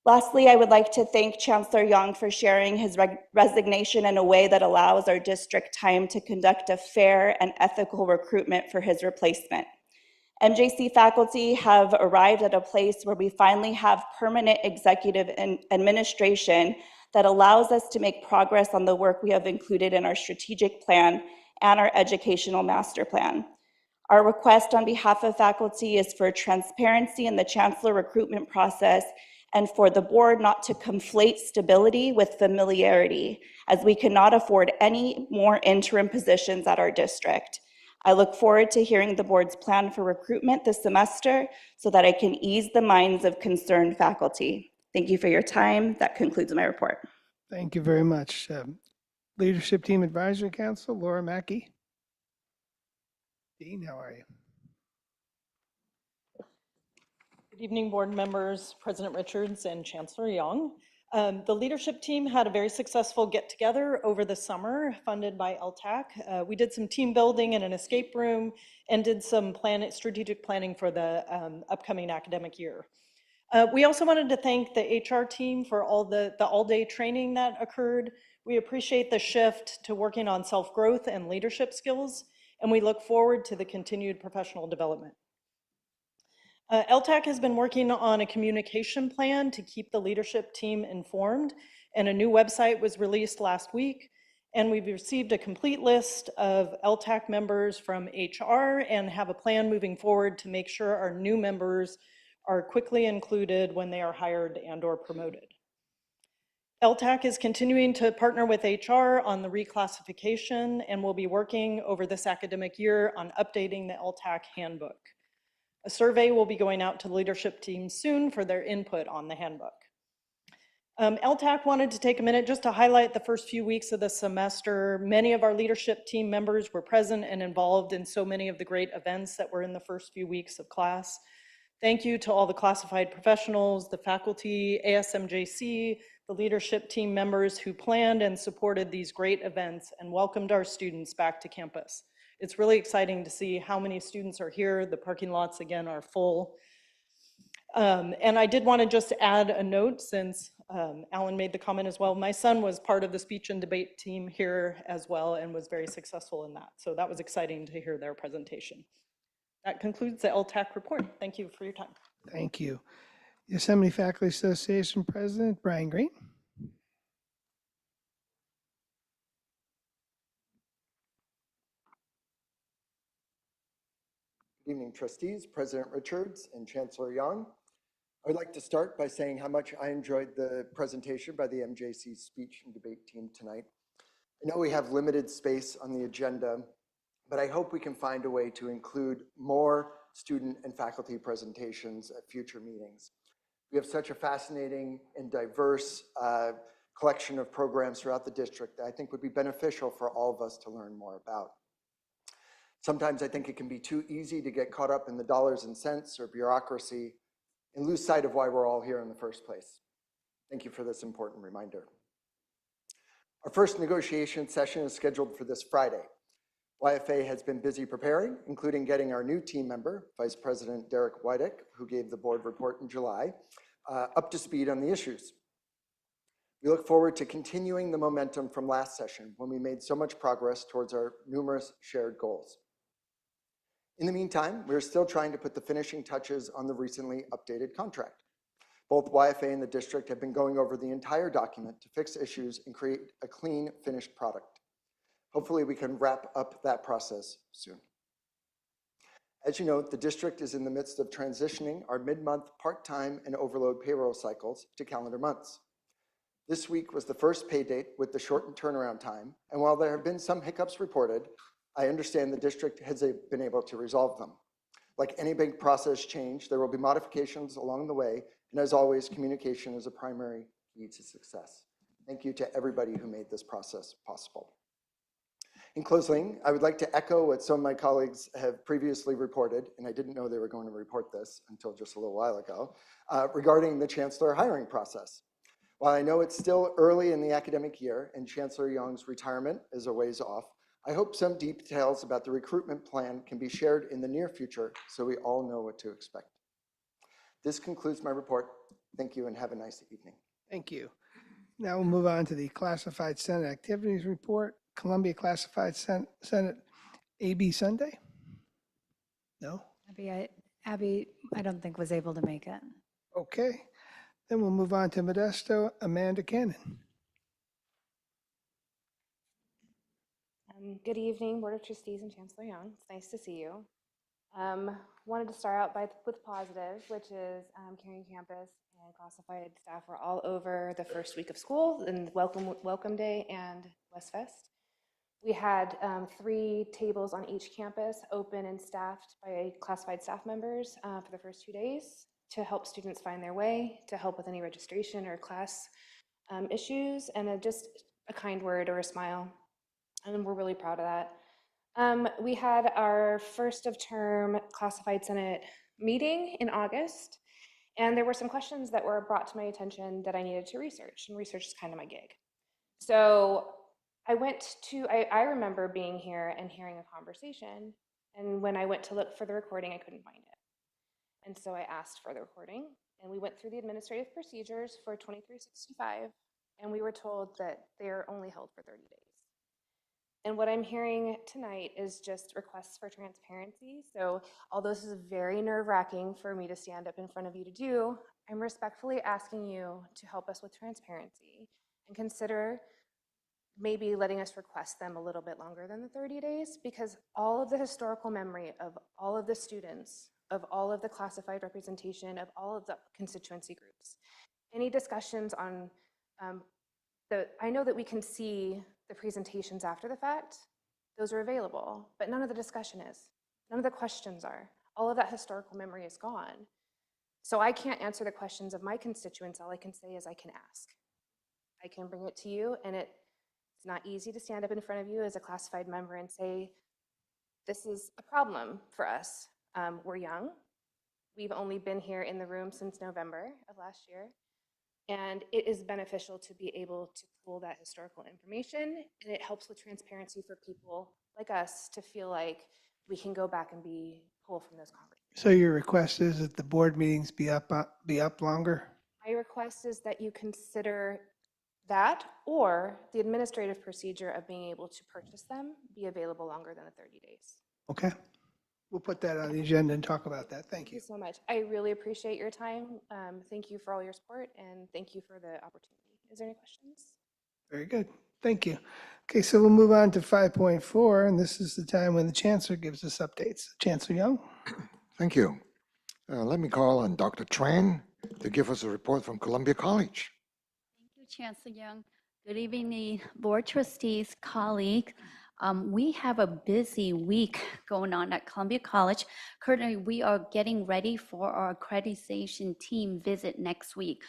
Lastly, I would like to thank Chancellor Young for sharing his resignation in a way that allows our district time to conduct a fair and ethical recruitment for his replacement. MJC faculty have arrived at a place where we finally have permanent executive administration that allows us to make progress on the work we have included in our strategic plan and our educational master plan. Our request on behalf of faculty is for transparency in the chancellor recruitment process and for the board not to conflate stability with familiarity, as we cannot afford any more interim positions at our district. I look forward to hearing the board's plan for recruitment this semester so that I can ease the minds of concerned faculty. Thank you for your time. That concludes my report. Thank you very much. Leadership Team Advisory Council, Laura Mackey. Dean, how are you? Good evening, board members, President Richards, and Chancellor Young. The leadership team had a very successful get-together over the summer, funded by LTAC. We did some team building in an escape room and did some strategic planning for the upcoming academic year. We also wanted to thank the HR team for all the all-day training that occurred. We appreciate the shift to working on self-growth and leadership skills, and we look forward to the continued professional development. LTAC has been working on a communication plan to keep the leadership team informed, and a new website was released last week, and we've received a complete list of LTAC members from HR and have a plan moving forward to make sure our new members are quickly included when they are hired and/or promoted. LTAC is continuing to partner with HR on the reclassification and will be working over this academic year on updating the LTAC handbook. A survey will be going out to the leadership team soon for their input on the handbook. LTAC wanted to take a minute just to highlight the first few weeks of the semester. Many of our leadership team members were present and involved in so many of the great events that were in the first few weeks of class. Thank you to all the classified professionals, the faculty, ASMJC, the leadership team members who planned and supported these great events and welcomed our students back to campus. It's really exciting to see how many students are here. The parking lots, again, are full. And I did want to just add a note since Alan made the comment as well. My son was part of the speech and debate team here as well and was very successful in that. So that was exciting to hear their presentation. That concludes the LTAC report. Thank you for your time. Thank you. Yosemite Faculty Association President, Brian Green. Good evening, trustees, President Richards, and Chancellor Young. I would like to start by saying how much I enjoyed the presentation by the MJC speech and debate team tonight. I know we have limited space on the agenda, but I hope we can find a way to include more student and faculty presentations at future meetings. We have such a fascinating and diverse collection of programs throughout the district that I think would be beneficial for all of us to learn more about. Sometimes I think it can be too easy to get caught up in the dollars and cents or bureaucracy and lose sight of why we're all here in the first place. Thank you for this important reminder. Our first negotiation session is scheduled for this Friday. YFA has been busy preparing, including getting our new team member, Vice President Derek Wydick, who gave the board report in July, up to speed on the issues. We look forward to continuing the momentum from last session when we made so much progress towards our numerous shared goals. In the meantime, we're still trying to put the finishing touches on the recently updated contract. Both YFA and the district have been going over the entire document to fix issues and create a clean, finished product. Hopefully, we can wrap up that process soon. As you know, the district is in the midst of transitioning our mid-month part-time and overload payroll cycles to calendar months. This week was the first pay date with the shortened turnaround time, and while there have been some hiccups reported, I understand the district has been able to resolve them. Like any big process change, there will be modifications along the way, and as always, communication is a primary key to success. Thank you to everybody who made this process possible. In closing, I would like to echo what some of my colleagues have previously reported, and I didn't know they were going to report this until just a little while ago, regarding the chancellor hiring process. While I know it's still early in the academic year and Chancellor Young's retirement is a ways off, I hope some details about the recruitment plan can be shared in the near future so we all know what to expect. This concludes my report. Thank you and have a nice evening. Thank you. Now we'll move on to the Classified Senate Activities Report. Columbia Classified Senate, AB Sunday? No? Abby, I don't think was able to make it. Okay. Then we'll move on to Modesto, Amanda Cannon. Good evening, Board of Trustees and Chancellor Young. It's nice to see you. Wanted to start out with positive, which is Caring Campus and classified staff were all over the first week of school and Welcome Day and West Fest. We had 3 tables on each campus, open and staffed by classified staff members for the first 2 days to help students find their way, to help with any registration or class issues, and just a kind word or a smile. And we're really proud of that. We had our first of term classified Senate meeting in August, and there were some questions that were brought to my attention that I needed to research, and research is kind of my gig. So I remember being here and hearing a conversation, and when I went to look for the recording, I couldn't find it. And so I asked for the recording, and we went through the administrative procedures for 2365, and we were told that they are only held for 30 days. And what I'm hearing tonight is just requests for transparency. So although this is very nerve-wracking for me to stand up in front of you to do, I'm respectfully asking you to help us with transparency and consider maybe letting us request them a little bit longer than the 30 days, because all of the historical memory of all of the students, of all of the classified representation, of all of the constituency groups, any discussions on I know that we can see the presentations after the fact. Those are available, but none of the discussion is. None of the questions are. All of that historical memory is gone. So I can't answer the questions of my constituents. All I can say is I can ask. I can bring it to you, and it's not easy to stand up in front of you as a classified member and say, this is a problem for us. We're young. We've only been here in the room since November of last year. And it is beneficial to be able to pull that historical information, and it helps with transparency for people like us to feel like we can go back and be pulled from those conversations. So your request is that the board meetings be up longer? My request is that you consider that, or the administrative procedure of being able to purchase them be available longer than the 30 days. Okay. We'll put that on the agenda and talk about that. Thank you. Thank you so much. I really appreciate your time. Thank you for all your support, and thank you for the opportunity. Is there any questions? Very good. Thank you. Okay, so we'll move on to 5.4, and this is the time when the chancellor gives us updates. Chancellor Young? Thank you. Let me call on Dr. Tran to give us a report from Columbia College. Thank you, Chancellor Young. Good evening, board trustees, colleagues. We have a busy week going on at Columbia College. Currently, we are getting ready for our accreditation team visit next week.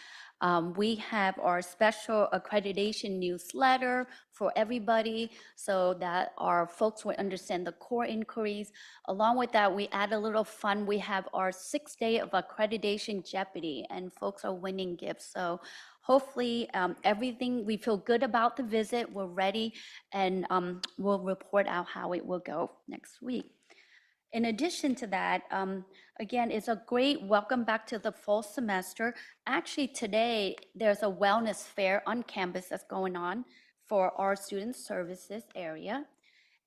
We have our special accreditation newsletter for everybody so that our folks will understand the core inquiries. Along with that, we add a little fun. We have our 6th day of accreditation Jeopardy, and folks are winning gifts. So hopefully everything, we feel good about the visit. We're ready, and we'll report out how it will go next week. In addition to that, again, it's a great welcome back to the fall semester. Actually, today, there's a wellness fair on campus that's going on for our student services area.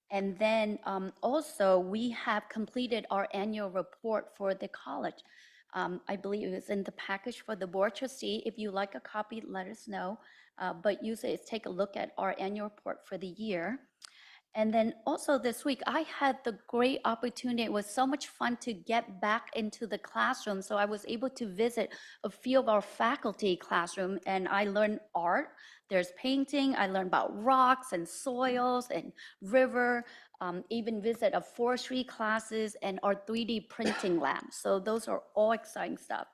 And then also, we have completed our annual report for the college. I believe it was in the package for the board trustee. If you like a copy, let us know. But usually, it's take a look at our annual report for the year. And then also this week, I had the great opportunity. It was so much fun to get back into the classroom. So I was able to visit a few of our faculty classroom, and I learned art. There's painting. I learned about rocks and soils and river, even visit a forestry classes and our 3D printing lab. So those are all exciting stuff.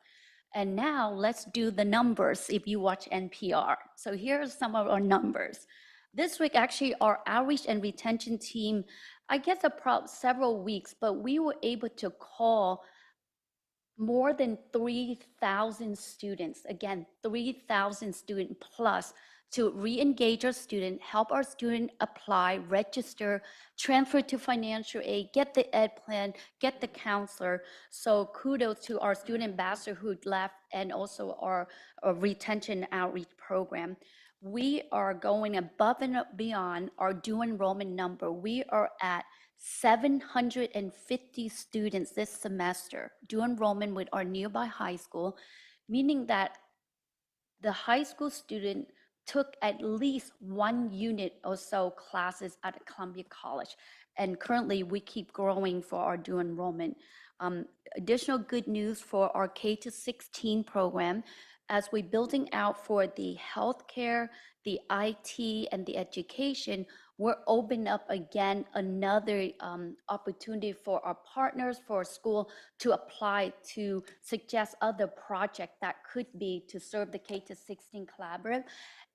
And now let's do the numbers if you watch NPR. So here are some of our numbers. This week, actually, our outreach and retention team, I guess several weeks, but we were able to call more than 3,000 students, again, 3,000 student plus, to re-engage our student, help our student apply, register, transfer to financial aid, get the ed plan, get the counselor. So kudos to our student ambassador who left, and also our retention outreach program. We are going above and beyond our due enrollment number. We are at 750 students this semester, due enrollment with our nearby high school, meaning that the high school student took at least 1 unit or so classes at Columbia College. And currently we keep growing for our due enrollment. Additional good news for our K-16 program, as we're building out for the healthcare, the IT, and the education, we're opening up again another opportunity for our partners, for our school to apply to suggest other projects that could be to serve the K-16 collaborative.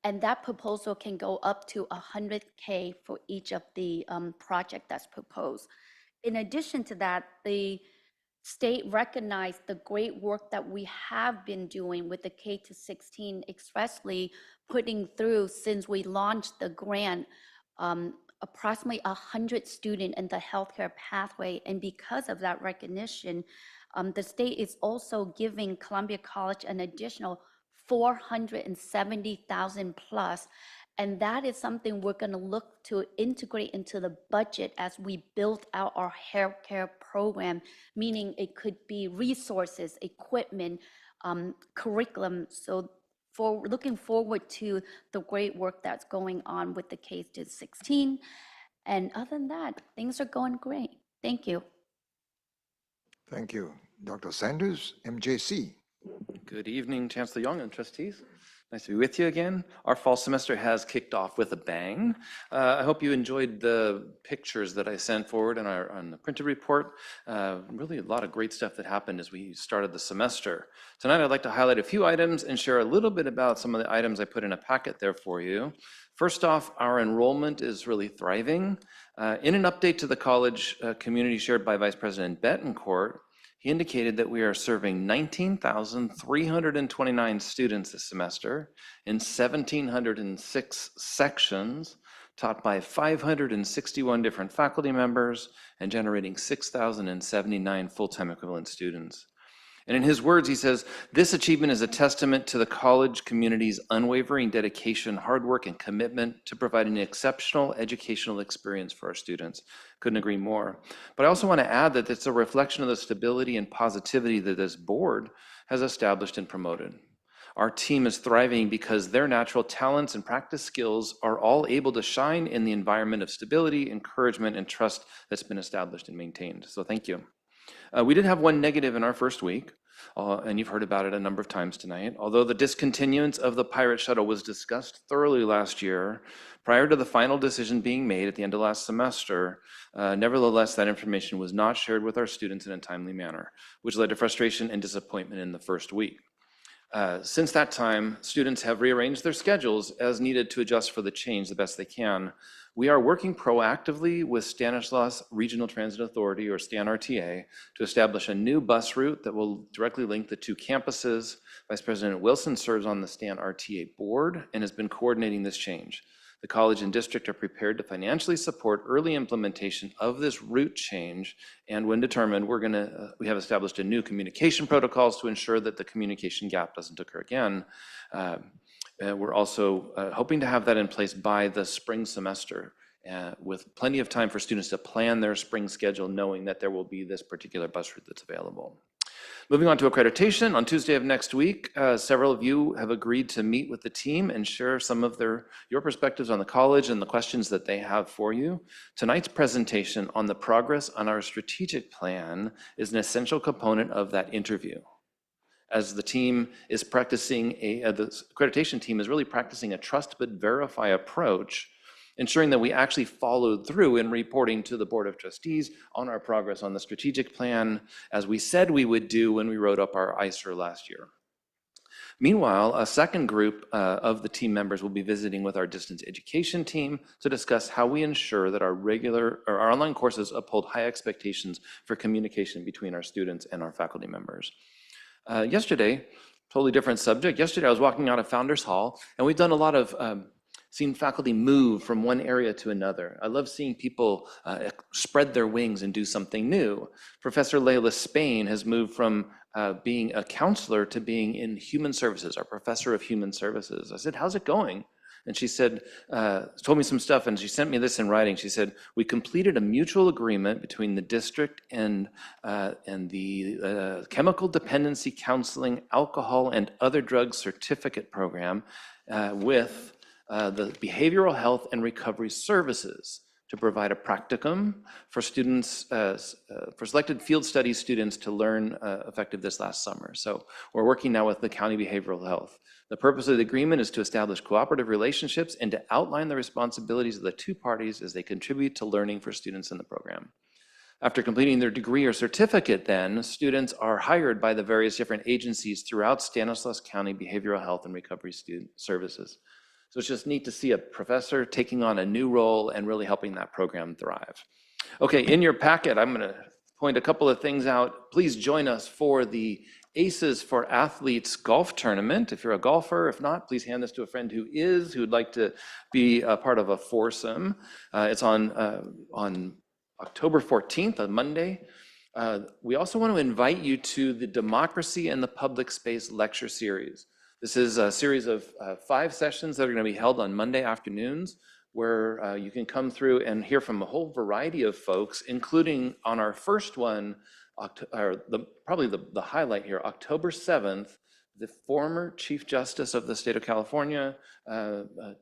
And that proposal can go up to $100K for each of the project that's proposed. In addition to that, the state recognized the great work that we have been doing with the K-16, expressly putting through since we launched the grant, approximately 100 students in the healthcare pathway. And because of that recognition, the state is also giving Columbia College an additional $470,000 plus. And that is something we're going to look to integrate into the budget as we build out our healthcare program, meaning it could be resources, equipment, curriculum. So for looking forward to the great work that's going on with the K-16. And other than that, things are going great. Thank you. Thank you. Dr. Sanders, MJC. Good evening, Chancellor Young and trustees. Nice to be with you again. Our fall semester has kicked off with a bang. I hope you enjoyed the pictures that I sent forward on the printed report. Really a lot of great stuff that happened as we started the semester. Tonight I'd like to highlight a few items and share a little bit about some of the items I put in a packet there for you. First off, our enrollment is really thriving. In an update to the college community shared by Vice President Betancourt, he indicated that we are serving 19,329 students this semester in 1,706 sections, taught by 561 different faculty members and generating 6,079 full-time equivalent students. And in his words, he says, this achievement is a testament to the college community's unwavering dedication, hard work, and commitment to providing an exceptional educational experience for our students. Couldn't agree more. But I also want to add that it's a reflection of the stability and positivity that this board has established and promoted. Our team is thriving because their natural talents and practice skills are all able to shine in the environment of stability, encouragement, and trust that's been established and maintained. So thank you. We did have one negative in our first week, and you've heard about it a number of times tonight. Although the discontinuance of the Pirate Shuttle was discussed thoroughly last year, prior to the final decision being made at the end of last semester, nevertheless, that information was not shared with our students in a timely manner, which led to frustration and disappointment in the first week. Since that time, students have rearranged their schedules as needed to adjust for the change the best they can. We are working proactively with Stanislaus Regional Transit Authority, or STAN-RTA, to establish a new bus route that will directly link the two campuses. Vice President Wilson serves on the STAN-RTA board and has been coordinating this change. The college and district are prepared to financially support early implementation of this route change, and when determined, we have established a new communication protocols to ensure that the communication gap doesn't occur again. We're also hoping to have that in place by the spring semester, with plenty of time for students to plan their spring schedule, knowing that there will be this particular bus route that's available. Moving on to accreditation, on Tuesday of next week, several of you have agreed to meet with the team and share some of your perspectives on the college and the questions that they have for you. Tonight's presentation on the progress on our strategic plan is an essential component of that interview. As the team is practicing, the accreditation team is really practicing a trust but verify approach, ensuring that we actually followed through in reporting to the Board of Trustees on our progress on the strategic plan, as we said we would do when we wrote up our ISER last year. Meanwhile, a second group of the team members will be visiting with our distance education team to discuss how we ensure that our online courses uphold high expectations for communication between our students and our faculty members. Yesterday, totally different subject. Yesterday, I was walking out of Founders Hall, and we've done a lot of seeing faculty move from one area to another. I love seeing people spread their wings and do something new. Professor Layla Spain has moved from being a counselor to being in human services, our professor of human services. I said, how's it going? And she said, told me some stuff, and she sent me this in writing. She said, we completed a mutual agreement between the district and the Chemical Dependency Counseling, Alcohol, and Other Drugs Certificate Program with the Behavioral Health and Recovery Services to provide a practicum for students, for selected field studies students to learn effective this last summer. So we're working now with the County Behavioral Health. The purpose of the agreement is to establish cooperative relationships and to outline the responsibilities of the two parties as they contribute to learning for students in the program. After completing their degree or certificate, then, students are hired by the various different agencies throughout Stanislaus County Behavioral Health and Recovery Student Services. So it's just neat to see a professor taking on a new role and really helping that program thrive. Okay, in your packet, I'm going to point a couple of things out. Please join us for the Aces for Athletes golf tournament. If you're a golfer, if not, please hand this to a friend who'd like to be a part of a foursome. It's on October 14th, on Monday. We also want to invite you to the Democracy in the Public Space lecture series. This is a series of 5 sessions that are going to be held on Monday afternoons, where you can come through and hear from a whole variety of folks, including on our first one, probably the highlight here, October 7th, the former Chief Justice of the state of California,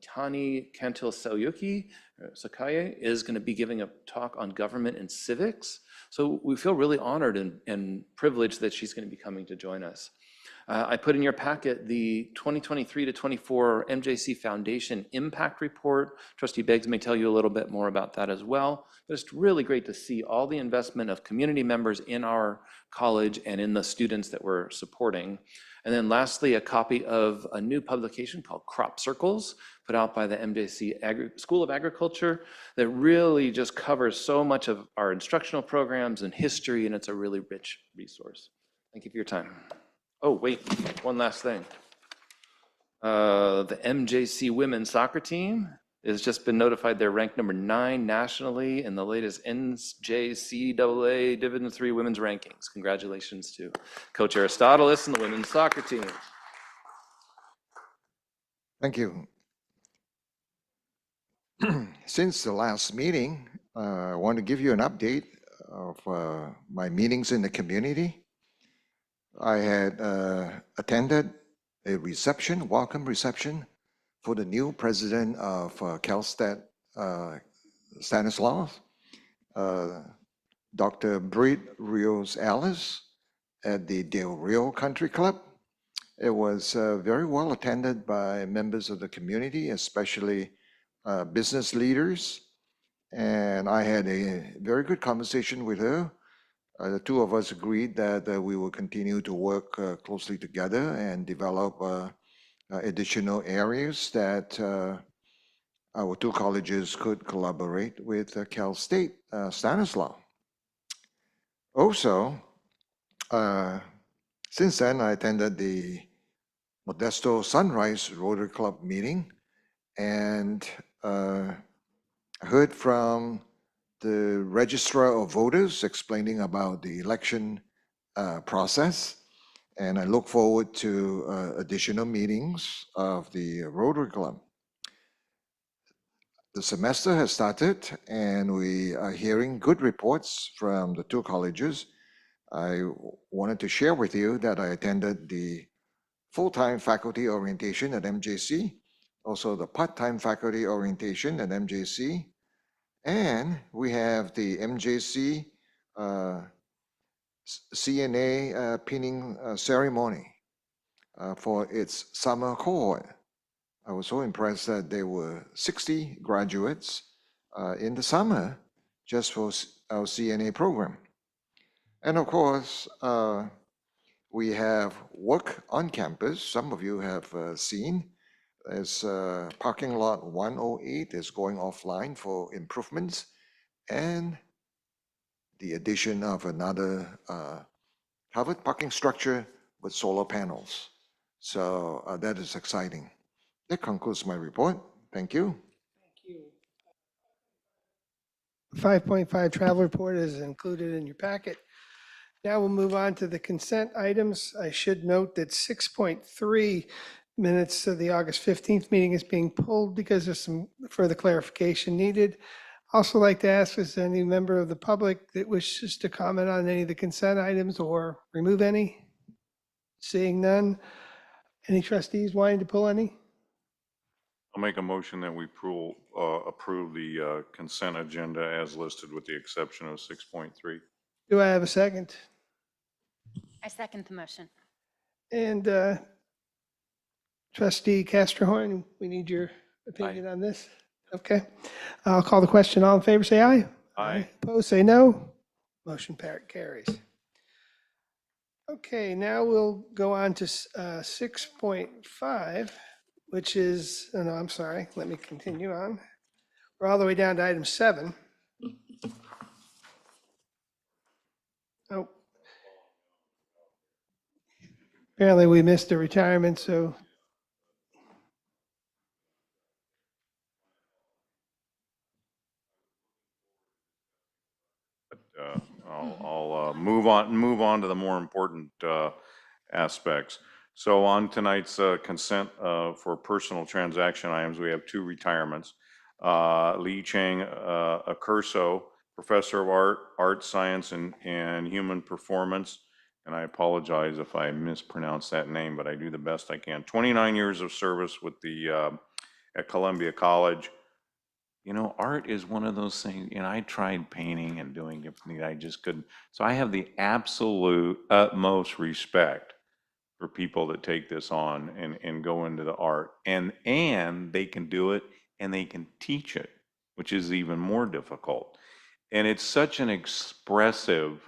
Tani Cantil-Sakaye, is going to be giving a talk on government and civics. So we feel really honored and privileged that she's going to be coming to join us. I put in your packet the 2023 to 24 MJC Foundation Impact Report. Trustee Beggs may tell you a little bit more about that as well. But it's really great to see all the investment of community members in our college and in the students that we're supporting. And then lastly, a copy of a new publication called Crop Circles, put out by the MJC School of Agriculture, that really just covers so much of our instructional programs and history, and it's a really rich resource. Thank you for your time. Oh, wait, one last thing. The MJC women's soccer team has just been notified they're ranked number 9 nationally in the latest NJCAA Division III women's rankings. Congratulations to Coach Aristoteles and the women's soccer team. Thank you. Since the last meeting, I want to give you an update of my meetings in the community. I had attended a reception, welcome reception, for the new president of CalStat Stanislaus, Dr. Britt Rios-Ellis at the Del Rio Country Club. It was very well attended by members of the community, especially business leaders. And I had a very good conversation with her. The two of us agreed that we will continue to work closely together and develop additional areas that our two colleges could collaborate with Cal State Stanislaus. Also, since then, I attended the Modesto Sunrise Rotary Club meeting and heard from the registrar of voters explaining about the election process. And I look forward to additional meetings of the Rotary Club. The semester has started and we are hearing good reports from the two colleges. I wanted to share with you that I attended the full-time faculty orientation at MJC, also the part-time faculty orientation at MJC, and we have the MJC CNA pinning ceremony for its summer cohort. I was so impressed that there were 60 graduates in the summer just for our CNA program. And of course, we have work on campus. Some of you have seen as parking lot 108 is going offline for improvements and the addition of another covered parking structure with solar panels. So that is exciting. That concludes my report. Thank you. 5.5 travel report is included in your packet. Now we'll move on to the consent items. I should note that 6.3 minutes of the August 15th meeting is being pulled because there's some further clarification needed. Also like to ask, is there any member of the public that wishes to comment on any of the consent items or remove any? Seeing none. Any trustees wanting to pull any? I'll make a motion that we approve the consent agenda as listed with the exception of 6.3. Do I have a second? I second the motion. And Trustee Castrahorn, we need your opinion on this. Okay. I'll call the question. All in favor, say aye. Aye. Opposed, say no. Motion carries. Okay, now we'll go on to 6.5, which is, oh no, I'm sorry. Let me continue on. We're all the way down to item 7. Oh. Apparently we missed a retirement, so. I'll move on to the more important aspects. So on tonight's consent for personal transaction items, we have 2 retirements. Lee Chang Accurso, Professor of Art Science and Human Performance, and I apologize if I mispronounce that name, but I do the best I can. 29 years of service with the at Columbia College. You know, art is one of those things, you know, I tried painting and doing it, I just couldn't. So I have the absolute utmost respect for people that take this on and go into the art. And they can do it and they can teach it, which is even more difficult. And it's such an expressive,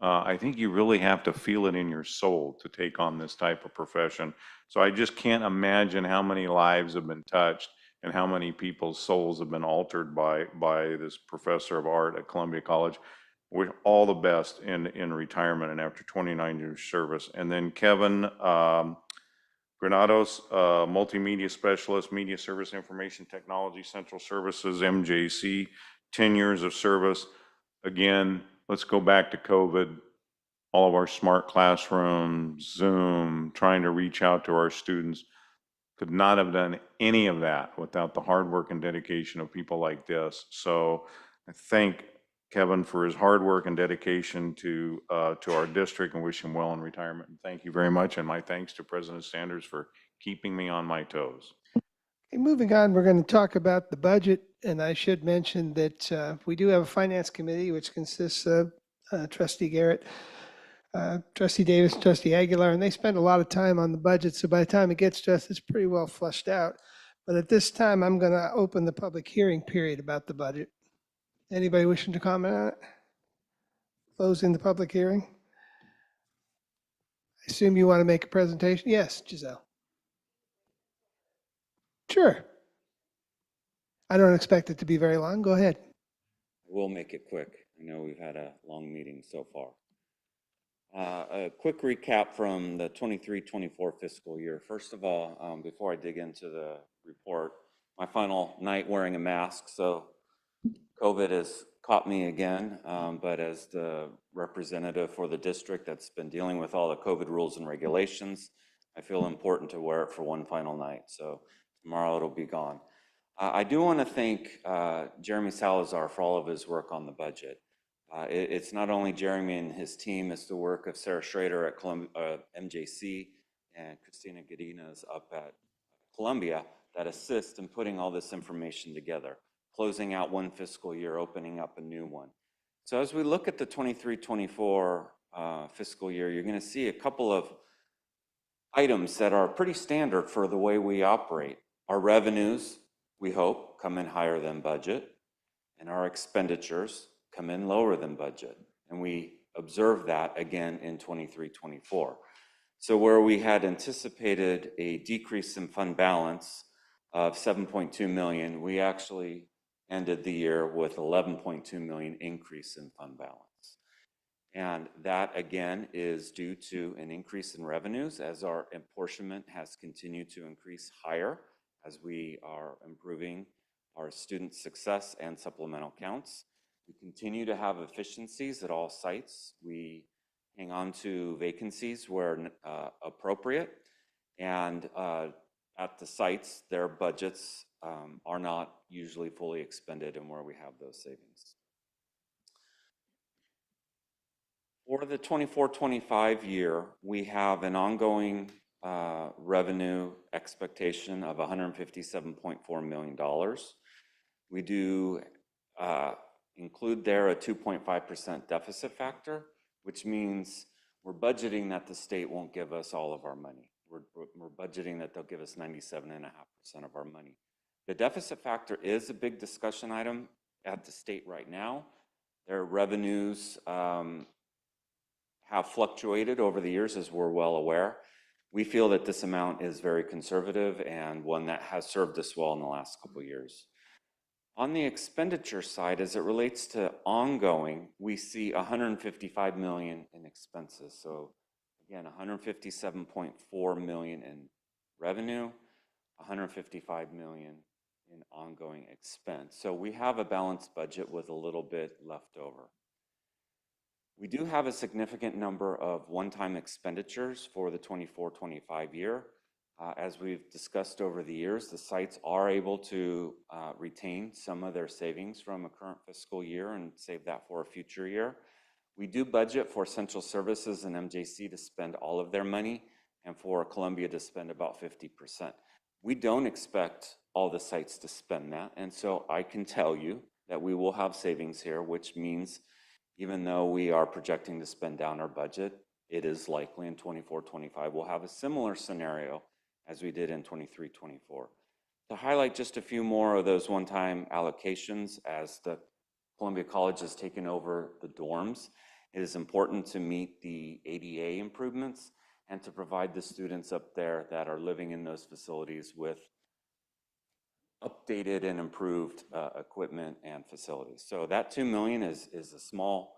I think you really have to feel it in your soul to take on this type of profession. So I just can't imagine how many lives have been touched and how many people's souls have been altered by this professor of art at Columbia College. With all the best in retirement and after 29 years service. And then Kevin Granados, multimedia specialist, media service information technology, central services, MJC, 10 years of service. Again, let's go back to COVID. All of our smart classrooms, Zoom, trying to reach out to our students. Could not have done any of that without the hard work and dedication of people like this. So I thank Kevin for his hard work and dedication to our district and wish him well in retirement. And thank you very much. And my thanks to President Sanders for keeping me on my toes. Okay, moving on, we're going to talk about the budget. And I should mention that we do have a finance committee, which consists of Trustee Garrett, Trustee Davis, Trustee Aguilar, and they spend a lot of time on the budget. So by the time it gets to us, it's pretty well flushed out. But at this time, I'm going to open the public hearing period about the budget. Anybody wishing to comment on it? Closing the public hearing. I assume you want to make a presentation? Yes, Giselle. Sure. I don't expect it to be very long. Go ahead. We'll make it quick. I know we've had a long meeting so far. A quick recap from the 23-24 fiscal year. First of all, before I dig into the report, my final night wearing a mask, so COVID has caught me again, but as the representative for the district that's been dealing with all the COVID rules and regulations, I feel important to wear it for one final night. So tomorrow it'll be gone. I do want to thank Jeremy Salazar for all of his work on the budget. It's not only Jeremy and his team, it's the work of Sarah Schrader at MJC and Christina Godinez up at Columbia that assist in putting all this information together, closing out one fiscal year, opening up a new one. So as we look at the 23-24 fiscal year, you're going to see a couple of items that are pretty standard for the way we operate. Our revenues, we hope, come in higher than budget, and our expenditures come in lower than budget. And we observe that again in 23-24. So where we had anticipated a decrease in fund balance of 7.2 million, we actually ended the year with 11.2 million increase in fund balance. And that again is due to an increase in revenues as our apportionment has continued to increase higher as we are improving our student success and supplemental counts. We continue to have efficiencies at all sites. We hang on to vacancies where appropriate, and at the sites, their budgets are not usually fully expended and where we have those savings. For the 24-25 year, we have an ongoing revenue expectation of $157.4 million. We do include there a 2.5% deficit factor, which means we're budgeting that the state won't give us all of our money. We're budgeting that they'll give us 97.5% of our money. The deficit factor is a big discussion item at the state right now. Their revenues have fluctuated over the years, as we're well aware. We feel that this amount is very conservative and one that has served us well in the last couple of years. On the expenditure side, as it relates to ongoing, we see $155 million in expenses. So again, $157.4 million in revenue, $155 million in ongoing expense. So we have a balanced budget with a little bit left over. We do have a significant number of one-time expenditures for the 24-25 year. As we've discussed over the years, the sites are able to retain some of their savings from a current fiscal year and save that for a future year. We do budget for Central Services and MJC to spend all of their money and for Columbia to spend about 50%. We don't expect all the sites to spend that, and so I can tell you that we will have savings here, which means even though we are projecting to spend down our budget, it is likely in 24-25 we'll have a similar scenario as we did in 23-24. To highlight just a few more of those one-time allocations, as the Columbia College has taken over the dorms, it is important to meet the ADA improvements and to provide the students up there that are living in those facilities with updated and improved equipment and facilities. So that $2 million is a small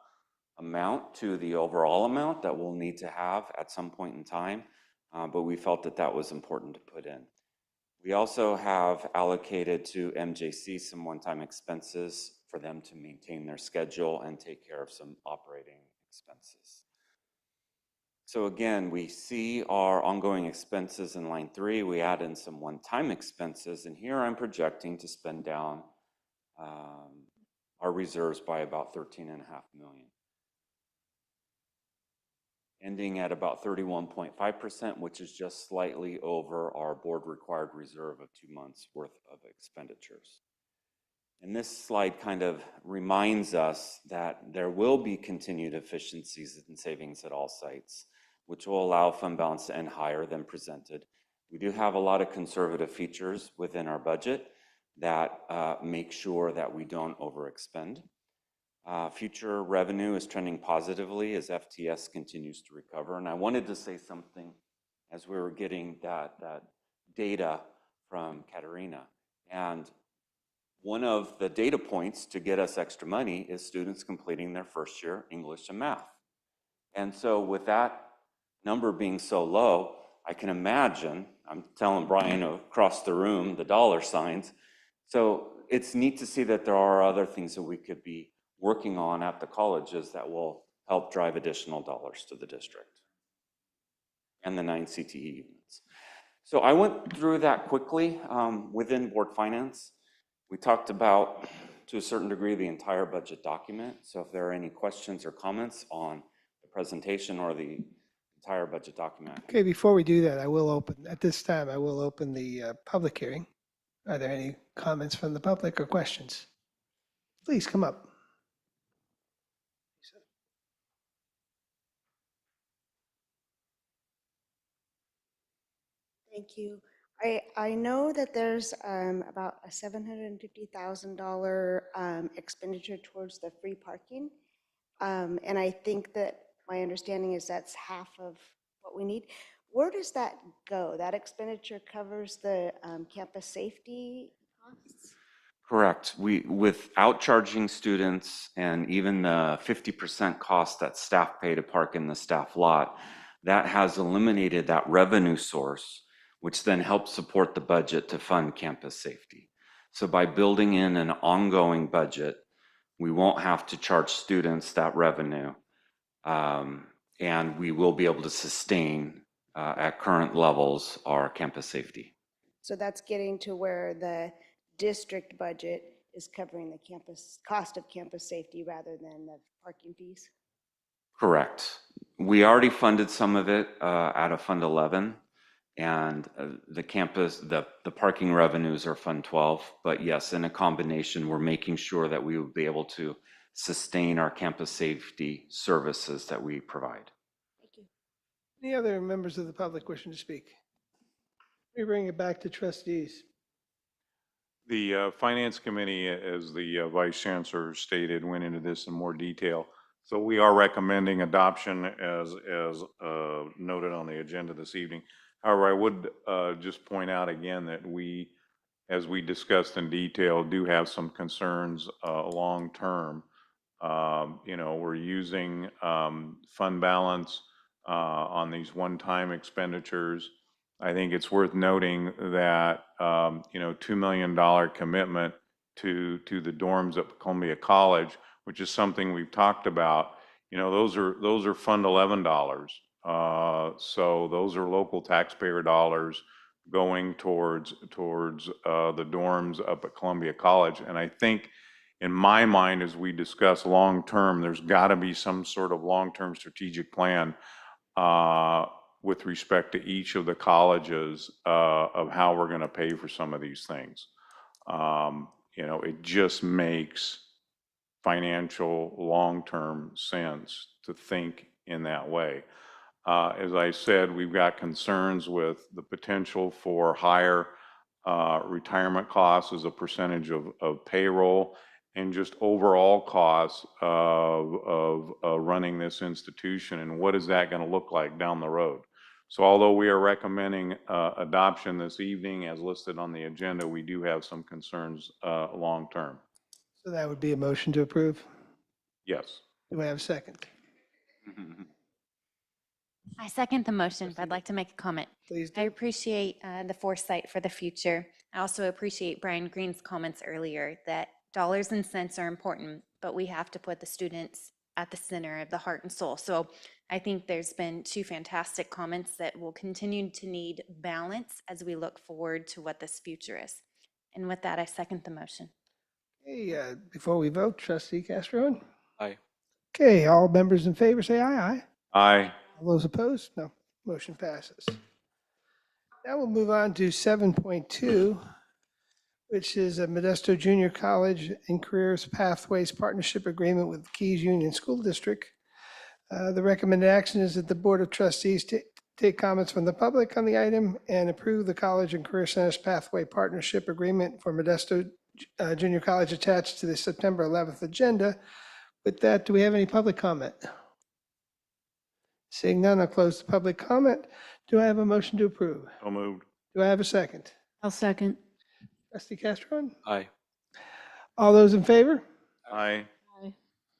amount to the overall amount that we'll need to have at some point in time, but we felt that that was important to put in. We also have allocated to MJC some one-time expenses for them to maintain their schedule and take care of some operating expenses. So again, we see our ongoing expenses in line 3. We add in some one-time expenses, and here I'm projecting to spend down our reserves by about $13.5 million. Ending at about 31.5%, which is just slightly over our board required reserve of 2 months worth of expenditures. And this slide kind of reminds us that there will be continued efficiencies and savings at all sites, which will allow fund balance to end higher than presented. We do have a lot of conservative features within our budget that make sure that we don't overexpend. Future revenue is trending positively as FTS continues to recover. And I wanted to say something as we were getting that data from Katerina. And one of the data points to get us extra money is students completing their first year English and math. And so with that number being so low, I can imagine, I'm telling Brian across the room, the dollar signs. So it's neat to see that there are other things that we could be working on at the colleges that will help drive additional dollars to the district and the 9 CTE units. So I went through that quickly within board finance. We talked about, to a certain degree, the entire budget document. So if there are any questions or comments on the presentation or the entire budget document. Okay, before we do that, at this time, I will open the public hearing. Are there any comments from the public or questions? Please come up. Thank you. I know that there's about a $750,000 expenditure towards the free parking. And I think that my understanding is that's half of what we need. Where does that go? That expenditure covers the campus safety costs? Correct. Without charging students and even the 50% cost that staff pay to park in the staff lot, that has eliminated that revenue source, which then helps support the budget to fund campus safety. So by building in an ongoing budget, we won't have to charge students that revenue, and we will be able to sustain at current levels our campus safety. So that's getting to where the district budget is covering the campus cost of campus safety rather than the parking fees? Correct. We already funded some of it out of Fund 11. And the campus, the parking revenues are Fund 12. But yes, in a combination, we're making sure that we will be able to sustain our campus safety services that we provide. Any other members of the public wishing to speak? We bring it back to trustees. The Finance Committee, as the Vice Chancellor stated, went into this in more detail. So we are recommending adoption as noted on the agenda this evening. However, I would just point out again that we, as we discussed in detail, do have some concerns long-term. We're using fund balance on these one-time expenditures. I think it's worth noting that, $2 million commitment to the dorms at Columbia College, which is something we've talked about, those are Fund 11 dollars. So those are local taxpayer dollars going towards the dorms up at Columbia College. And I think in my mind, as we discuss long-term, there's got to be some sort of long-term strategic plan with respect to each of the colleges of how we're going to pay for some of these things. It just makes financial long-term sense to think in that way. As I said, we've got concerns with the potential for higher retirement costs as a percentage of payroll and just overall costs of running this institution, and what is that going to look like down the road. So although we are recommending adoption this evening as listed on the agenda, we do have some concerns long-term. So that would be a motion to approve. Yes. Do I have a second? I second the motion, but I'd like to make a comment. Please I appreciate the foresight for the future. I also appreciate Brian Green's comments earlier that dollars and cents are important, but we have to put the students at the center of the heart and soul. So I think there's been two fantastic comments that will continue to need balance as we look forward to what this future is. And with that, I second the motion. Hey, before we vote, Trustee Castro. Aye. Okay, all members in favor say aye, aye. Aye. All those opposed? No. Motion passes. Now we'll move on to 7.2, which is a Modesto Junior College and Careers Pathways Partnership Agreement with Keys Union School District. The recommended action is that the Board of Trustees take comments from the public on the item and approve the College and Career Centers Pathway Partnership Agreement for Modesto Junior College attached to the September 11th agenda. With that, do we have any public comment? Seeing none, I'll close the public comment. Do I have a motion to approve? So moved. Do I have a second? I'll second. Trustee Castro? Aye. All those in favor? Aye.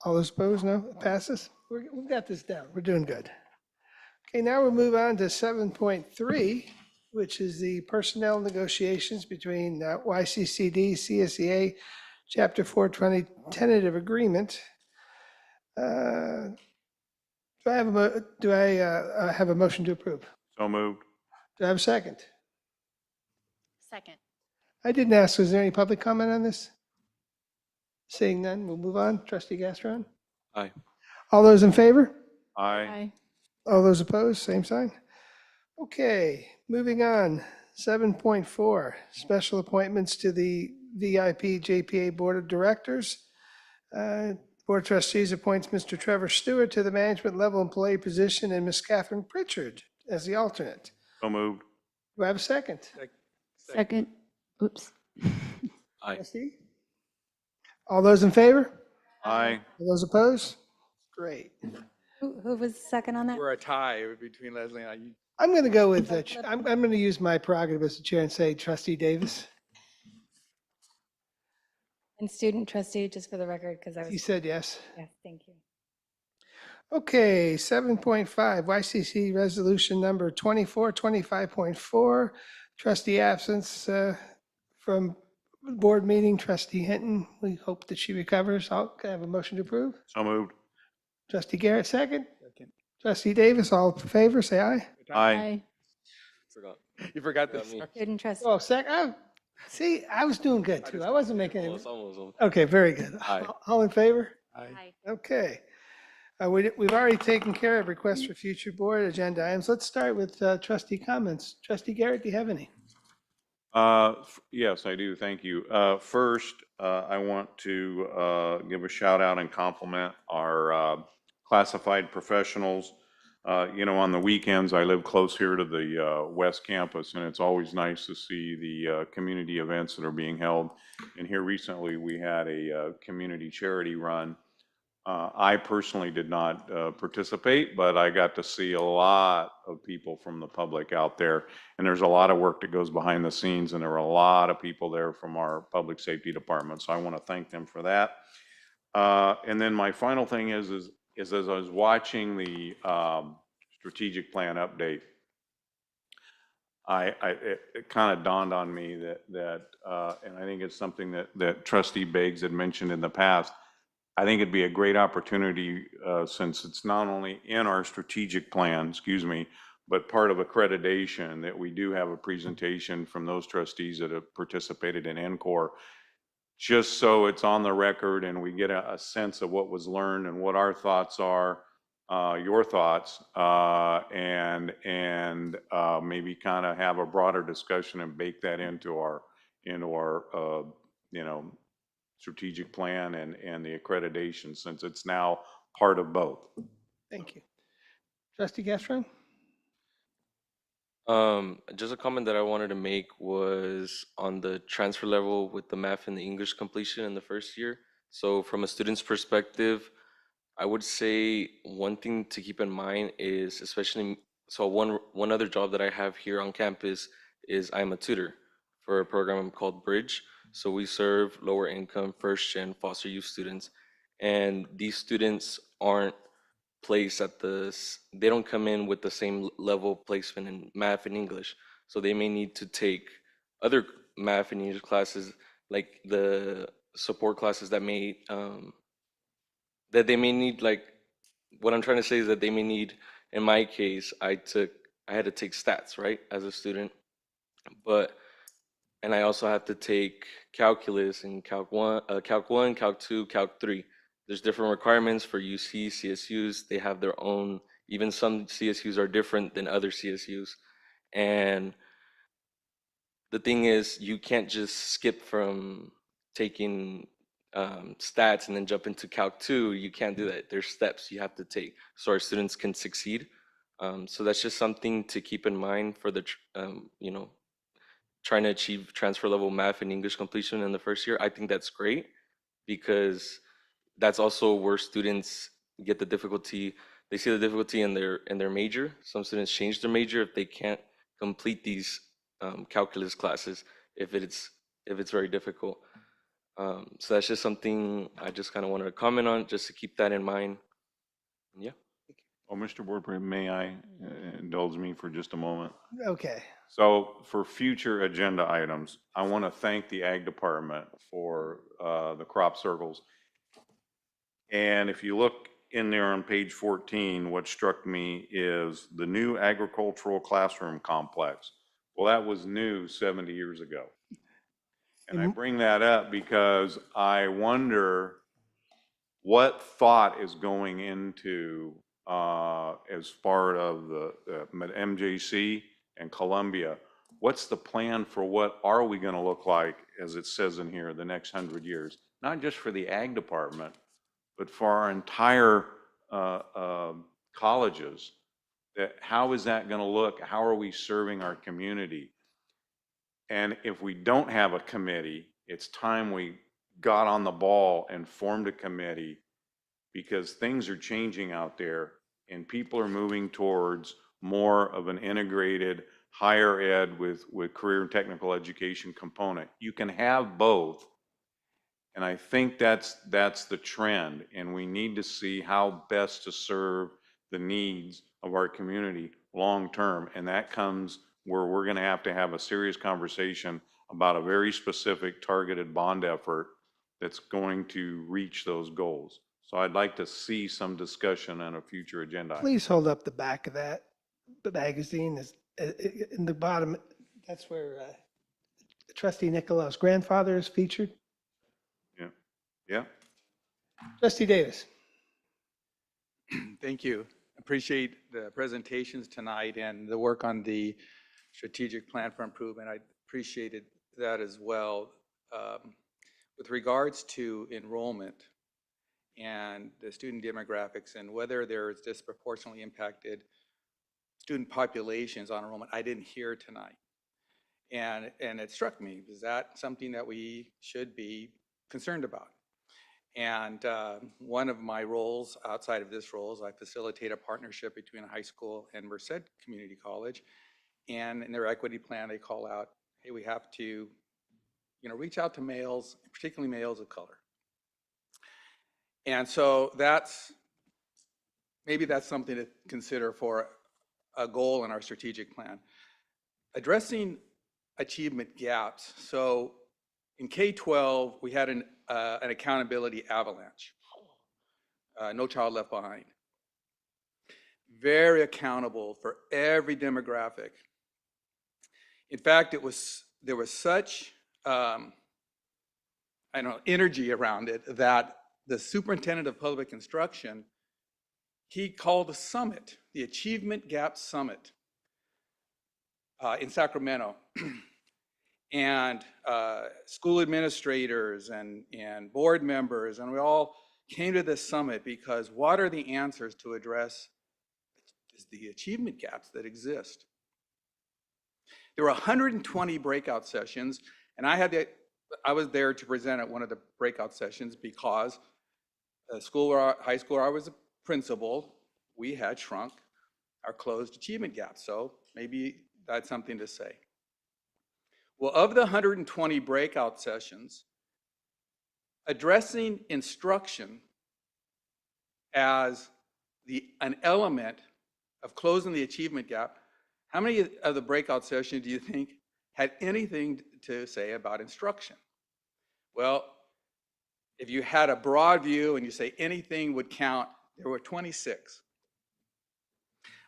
All those opposed? No, it passes. We've got this down. We're doing good. Okay, now we'll move on to 7.3, which is the personnel negotiations between YCCD, CSEA, Chapter 420 tentative agreement. Do I have a motion to approve? So moved. Do I have a second? Second. I didn't ask, was there any public comment on this? Seeing none, we'll move on. Trustee Gastron? Aye. All those in favor? Aye. All those opposed, same sign. Okay, moving on. 7.4, special appointments to the VIP JPA Board of Directors. Board of Trustees appoints Mr. Trevor Stewart to the management level employee position and Ms. Catherine Pritchard as the alternate. So moved. Do I have a second? Second. Oops. Aye. Trustee? All those in favor? Aye. All those opposed? Great. Who was second on that? We're a tie between Leslie and I. I'm going to go with, I'm going to use my prerogative as the chair and say Trustee Davis. And student trustee, just for the record, because I was. He said yes. Yes, thank you. Okay, 7.5, YCC resolution number 2425.4, trustee absence from board meeting, Trustee Hinton. We hope that she recovers. Can I have a motion to approve? So moved. Trustee Garrett, second. Trustee Davis, all in favor, say aye. Aye. Forgot. You forgot this. Student trustee. Oh, second. See, I was doing good too. I wasn't making any. Almost. Okay, very good. Aye. All in favor? Aye. Okay. We've already taken care of requests for future board agenda items. Let's start with trustee comments. Trustee Garrett, do you have any? Yes, I do. Thank you. First, I want to give a shout out and compliment our classified professionals. On the weekends, I live close here to the West Campus, and it's always nice to see the community events that are being held. And here recently, we had a community charity run. I personally did not participate, but I got to see a lot of people from the public out there. And there's a lot of work that goes behind the scenes, and there were a lot of people there from our public safety department. So I want to thank them for that. And then my final thing is as I was watching the strategic plan update, it kind of dawned on me that and I think it's something that Trustee Beggs had mentioned in the past. I think it'd be a great opportunity, since it's not only in our strategic plan, but part of accreditation, that we do have a presentation from those trustees that have participated in NCORE, just so it's on the record and we get a sense of what was learned and what our thoughts are, your thoughts, and maybe kind of have a broader discussion and bake that into our strategic plan and the accreditation, since it's now part of both. Thank you. Trustee Gastron? Just a comment that I wanted to make was on the transfer level with the math and the English completion in the first year. So from a student's perspective, I would say one thing to keep in mind is, one other job that I have here on campus is I'm a tutor for a program called Bridge. So we serve lower income, first gen foster youth students. And these students aren't placed they don't come in with the same level of placement in math and English. So they may need to take other math and English classes, like the support classes that they may need, like, what I'm trying to say is that they may need, in my case, I had to take stats, right, as a student. And I also have to take calculus and Calc 1, Calc 2, Calc 3. There's different requirements for UC, CSUs. They have their own, even some CSUs are different than other CSUs. And the thing is, you can't just skip from taking stats and then jump into Calc 2. You can't do that. There's steps you have to take so our students can succeed. So that's just something to keep in mind for the, trying to achieve transfer level math and English completion in the first year. I think that's great, because that's also where students get the difficulty. They see the difficulty in their major. Some students change their major if they can't complete these calculus classes, if it's very difficult. So that's just something I just kind of wanted to comment on, just to keep that in mind. Yeah. Well, Mr. Board President, may I indulge me for just a moment? Okay. So for future agenda items, I want to thank the Ag Department for the crop circles. And if you look in there on page 14, what struck me is the new agricultural classroom complex. Well, that was new 70 years ago. And I bring that up because I wonder what thought is going into as part of the MJC and Columbia. What's the plan for what are we going to look like, as it says in here, the next 100 years? Not just for the Ag Department, but for our entire colleges. How is that going to look? How are we serving our community? And if we don't have a committee, it's time we got on the ball and formed a committee, because things are changing out there and people are moving towards more of an integrated higher ed with career and technical education component. You can have both. And I think that's the trend, and we need to see how best to serve the needs of our community long term. And that comes where we're going to have a serious conversation about a very specific targeted bond effort that's going to reach those goals. So I'd like to see some discussion on a future agenda item. Please hold up the back of that. The magazine is in the bottom. That's where Trustee Nicolaus' grandfather is featured. Yeah. Trustee Davis. Thank you. Appreciate the presentations tonight and the work on the strategic plan for improvement. I appreciated that as well. With regards to enrollment and the student demographics and whether there's disproportionately impacted student populations on enrollment, I didn't hear tonight. And it struck me, is that something that we should be concerned about? And one of my roles outside of this role is I facilitate a partnership between a high school and Merced Community College. And in their equity plan, they call out, hey, we have to, reach out to males, particularly males of color. And so maybe that's something to consider for a goal in our strategic plan. Addressing achievement gaps. So in K-12, we had an accountability avalanche. No Child Left Behind. Very accountable for every demographic. In fact, there was such energy around it that the superintendent of public instruction, he called a summit, the Achievement Gap Summit in Sacramento. And school administrators and board members, and we all came to this summit because what are the answers to address the achievement gaps that exist? There were 120 breakout sessions, and I was there to present at one of the breakout sessions because high school where I was a principal, we had shrunk our closed achievement gaps. So maybe that's something to say. Well, of the 120 breakout sessions, addressing instruction as an element of closing the achievement gap, how many of the breakout sessions do you think had anything to say about instruction? Well, if you had a broad view and you say anything would count, there were 26.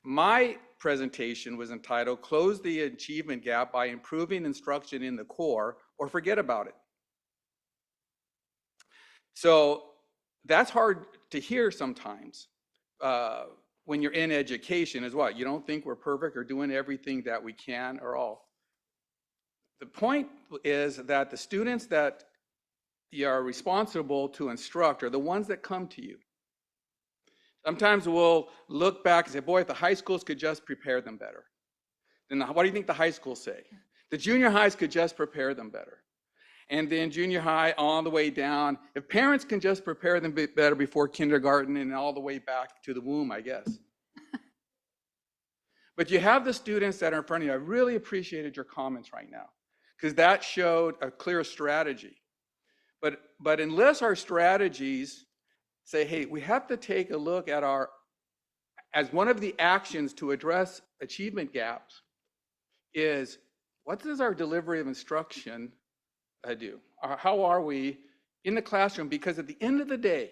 My presentation was entitled, Close the Achievement Gap by Improving Instruction in the Core or Forget About It. So that's hard to hear sometimes when you're in education is what? You don't think we're perfect or doing everything that we can or all. The point is that the students that you are responsible to instruct are the ones that come to you. Sometimes we'll look back and say, boy, if the high schools could just prepare them better. Then what do you think the high schools say? The junior highs could just prepare them better. And then junior high all the way down. If parents can just prepare them better before kindergarten and all the way back to the womb, I guess. But you have the students that are in front of you. I really appreciated your comments right now because that showed a clear strategy. But unless our strategies say, hey, we have to take a look at as one of the actions to address achievement gaps is, what does our delivery of instruction do? How are we in the classroom? Because at the end of the day,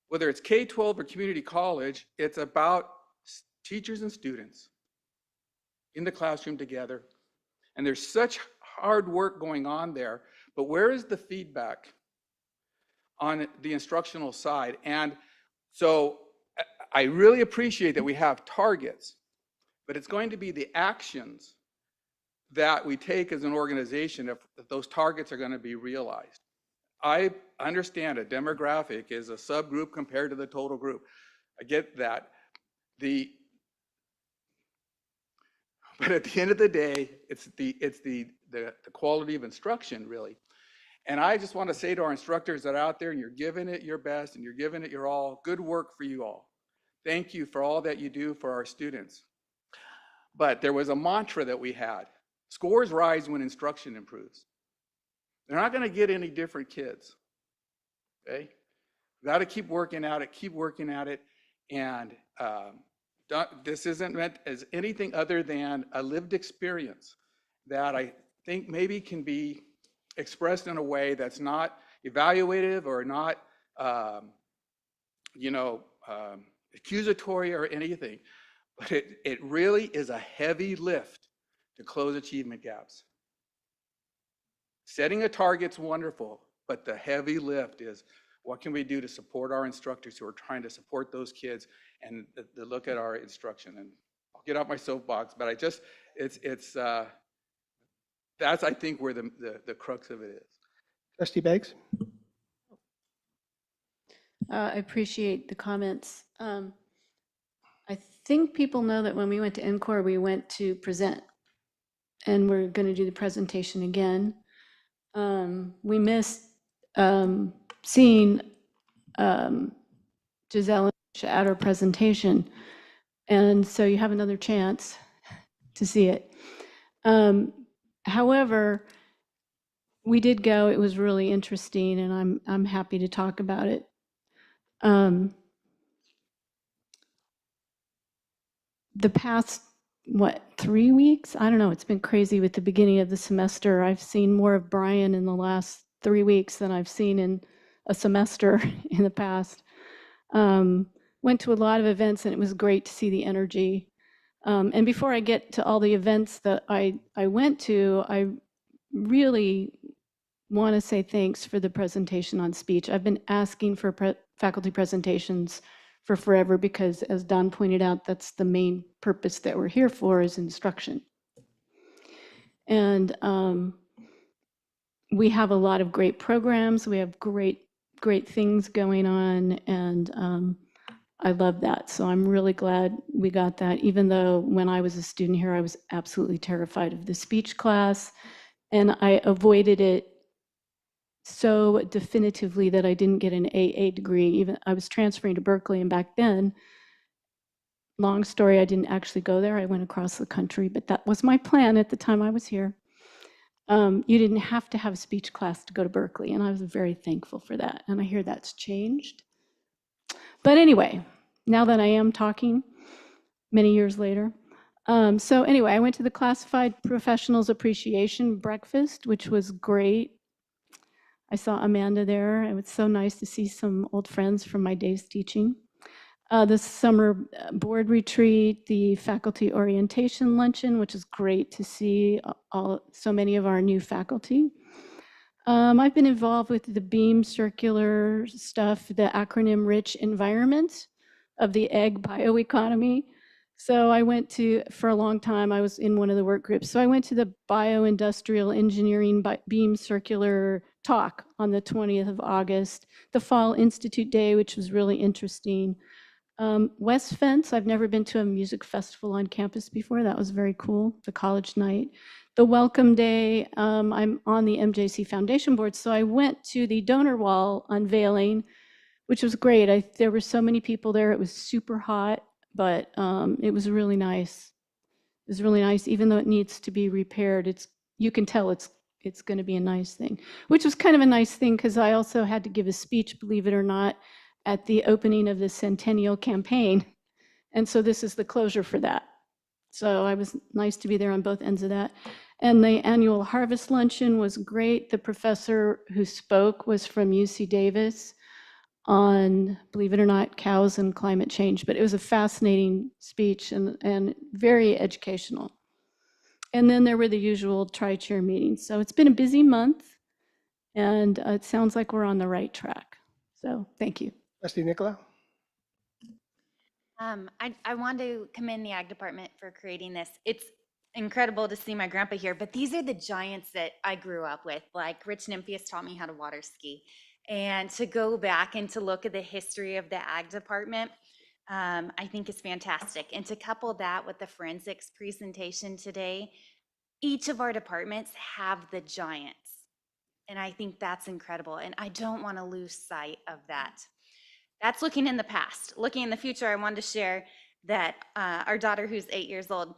whether it's K-12 or community college, it's about teachers and students in the classroom together. And there's such hard work going on there, but where is the feedback on the instructional side? And so I really appreciate that we have targets, but it's going to be the actions that we take as an organization if those targets are going to be realized. I understand a demographic is a subgroup compared to the total group. I get that. But at the end of the day, it's the quality of instruction, really. And I just want to say to our instructors that are out there, and you're giving it your best and you're giving it your all, good work for you all. Thank you for all that you do for our students. But there was a mantra that we had. Scores rise when instruction improves. They're not going to get any different kids. Okay? We've got to keep working at it, And this isn't meant as anything other than a lived experience that I think maybe can be expressed in a way that's not evaluative or not, accusatory or anything. But it really is a heavy lift to close achievement gaps. Setting a target's wonderful, but the heavy lift is What can we do to support our instructors who are trying to support those kids and to look at our instruction? And I'll get off my soapbox, but that's, I think, where the crux of it is. Trustee Beggs? I appreciate the comments. I think people know that when we went to NCORE, we went to present, and we're going to do the presentation again. We missed seeing Giselle at our presentation, and so you have another chance to see it. However, we did go. It was really interesting, and I'm happy to talk about it. The past, 3 weeks? I don't know. It's been crazy with the beginning of the semester. I've seen more of Brian in the last 3 weeks than I've seen in a semester in the past. Went to a lot of events, and it was great to see the energy. And before I get to all the events that I went to, I really want to say thanks for the presentation on speech. I've been asking for faculty presentations for forever because, as Don pointed out, that's the main purpose that we're here for, is instruction. And we have a lot of great programs. We have great things going on, and I love that. So I'm really glad we got that, even though when I was a student here, I was absolutely terrified of the speech class, and I avoided it so definitively that I didn't get an AA degree. Even I was transferring to Berkeley, and back then, long story, I didn't actually go there. I went across the country, but that was my plan at the time I was here. You didn't have to have a speech class to go to Berkeley, and I was very thankful for that. And I hear that's changed. But anyway, now that I am talking many years later. So anyway, I went to the Classified Professionals Appreciation Breakfast, which was great. I saw Amanda there. It was so nice to see some old friends from my days teaching. The summer board retreat, the faculty orientation luncheon, which is great to see so many of our new faculty. I've been involved with the BEAM circular stuff, the acronym-rich environment of the egg bioeconomy. So I went to, for a long time, I was in one of the work groups. So I went to the bioindustrial engineering BEAM circular talk on the 20th of August, the Fall Institute Day, which was really interesting. West Fence, I've never been to a music festival on campus before. That was very cool, the college night. The Welcome Day, I'm on the MJC Foundation Board, so I went to the donor wall unveiling, which was great. There were so many people there. It was super hot, but it was really nice. It was really nice, even though it needs to be repaired. You can tell it's going to be a nice thing, which was kind of a nice thing because I also had to give a speech, believe it or not, at the opening of the Centennial Campaign. And so this is the closure for that. So I was nice to be there on both ends of that. And the annual Harvest Luncheon was great. The professor who spoke was from UC Davis on, believe it or not, cows and climate change. But it was a fascinating speech and very educational. And then there were the usual tri-chair meetings. So it's been a busy month, and it sounds like we're on the right track. So thank you. Trustee Nicolau? I want to commend the Ag Department for creating this. It's incredible to see my grandpa here, but these are the giants that I grew up with. Like Rich Nymphius taught me how to water ski. And to go back and to look at the history of the Ag Department, I think is fantastic. And to couple that with the forensics presentation today, each of our departments have the giants. And I think that's incredible. And I don't want to lose sight of that. That's looking in the past. Looking in the future, I wanted to share that our daughter, who's 8 years old,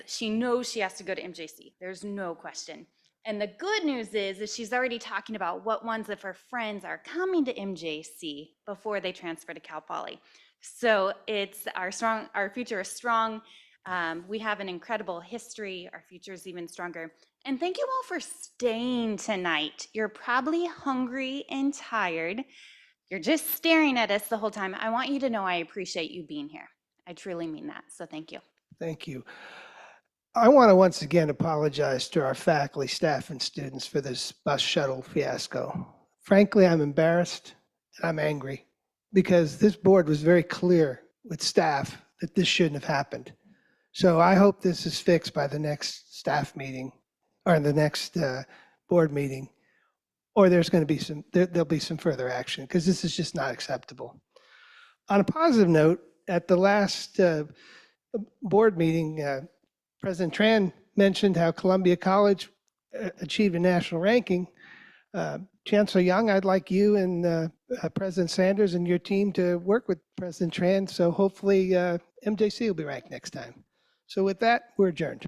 she knows she has to go to MJC. There's no question. And the good news is she's already talking about what ones of her friends are coming to MJC before they transfer to Cal Poly. So it's our future is strong. We have an incredible history. Our future is even stronger. And thank you all for staying tonight. You're probably hungry and tired. You're just staring at us the whole time. I want you to know I appreciate you being here. I truly mean that. So thank you. Thank you. I want to once again apologize to our faculty, staff, and students for this bus shuttle fiasco. Frankly, I'm embarrassed I'm angry because this board was very clear with staff that this shouldn't have happened. So I hope this is fixed by the next staff meeting or the next board meeting, or there's going to be there'll be some further action because this is just not acceptable. On a positive note, at the last board meeting, President Tran mentioned how Columbia College achieved a national ranking. Chancellor Young, I'd like you and President Sanders and your team to work with President Tran, so hopefully MJC will be ranked next time. So with that, we're adjourned.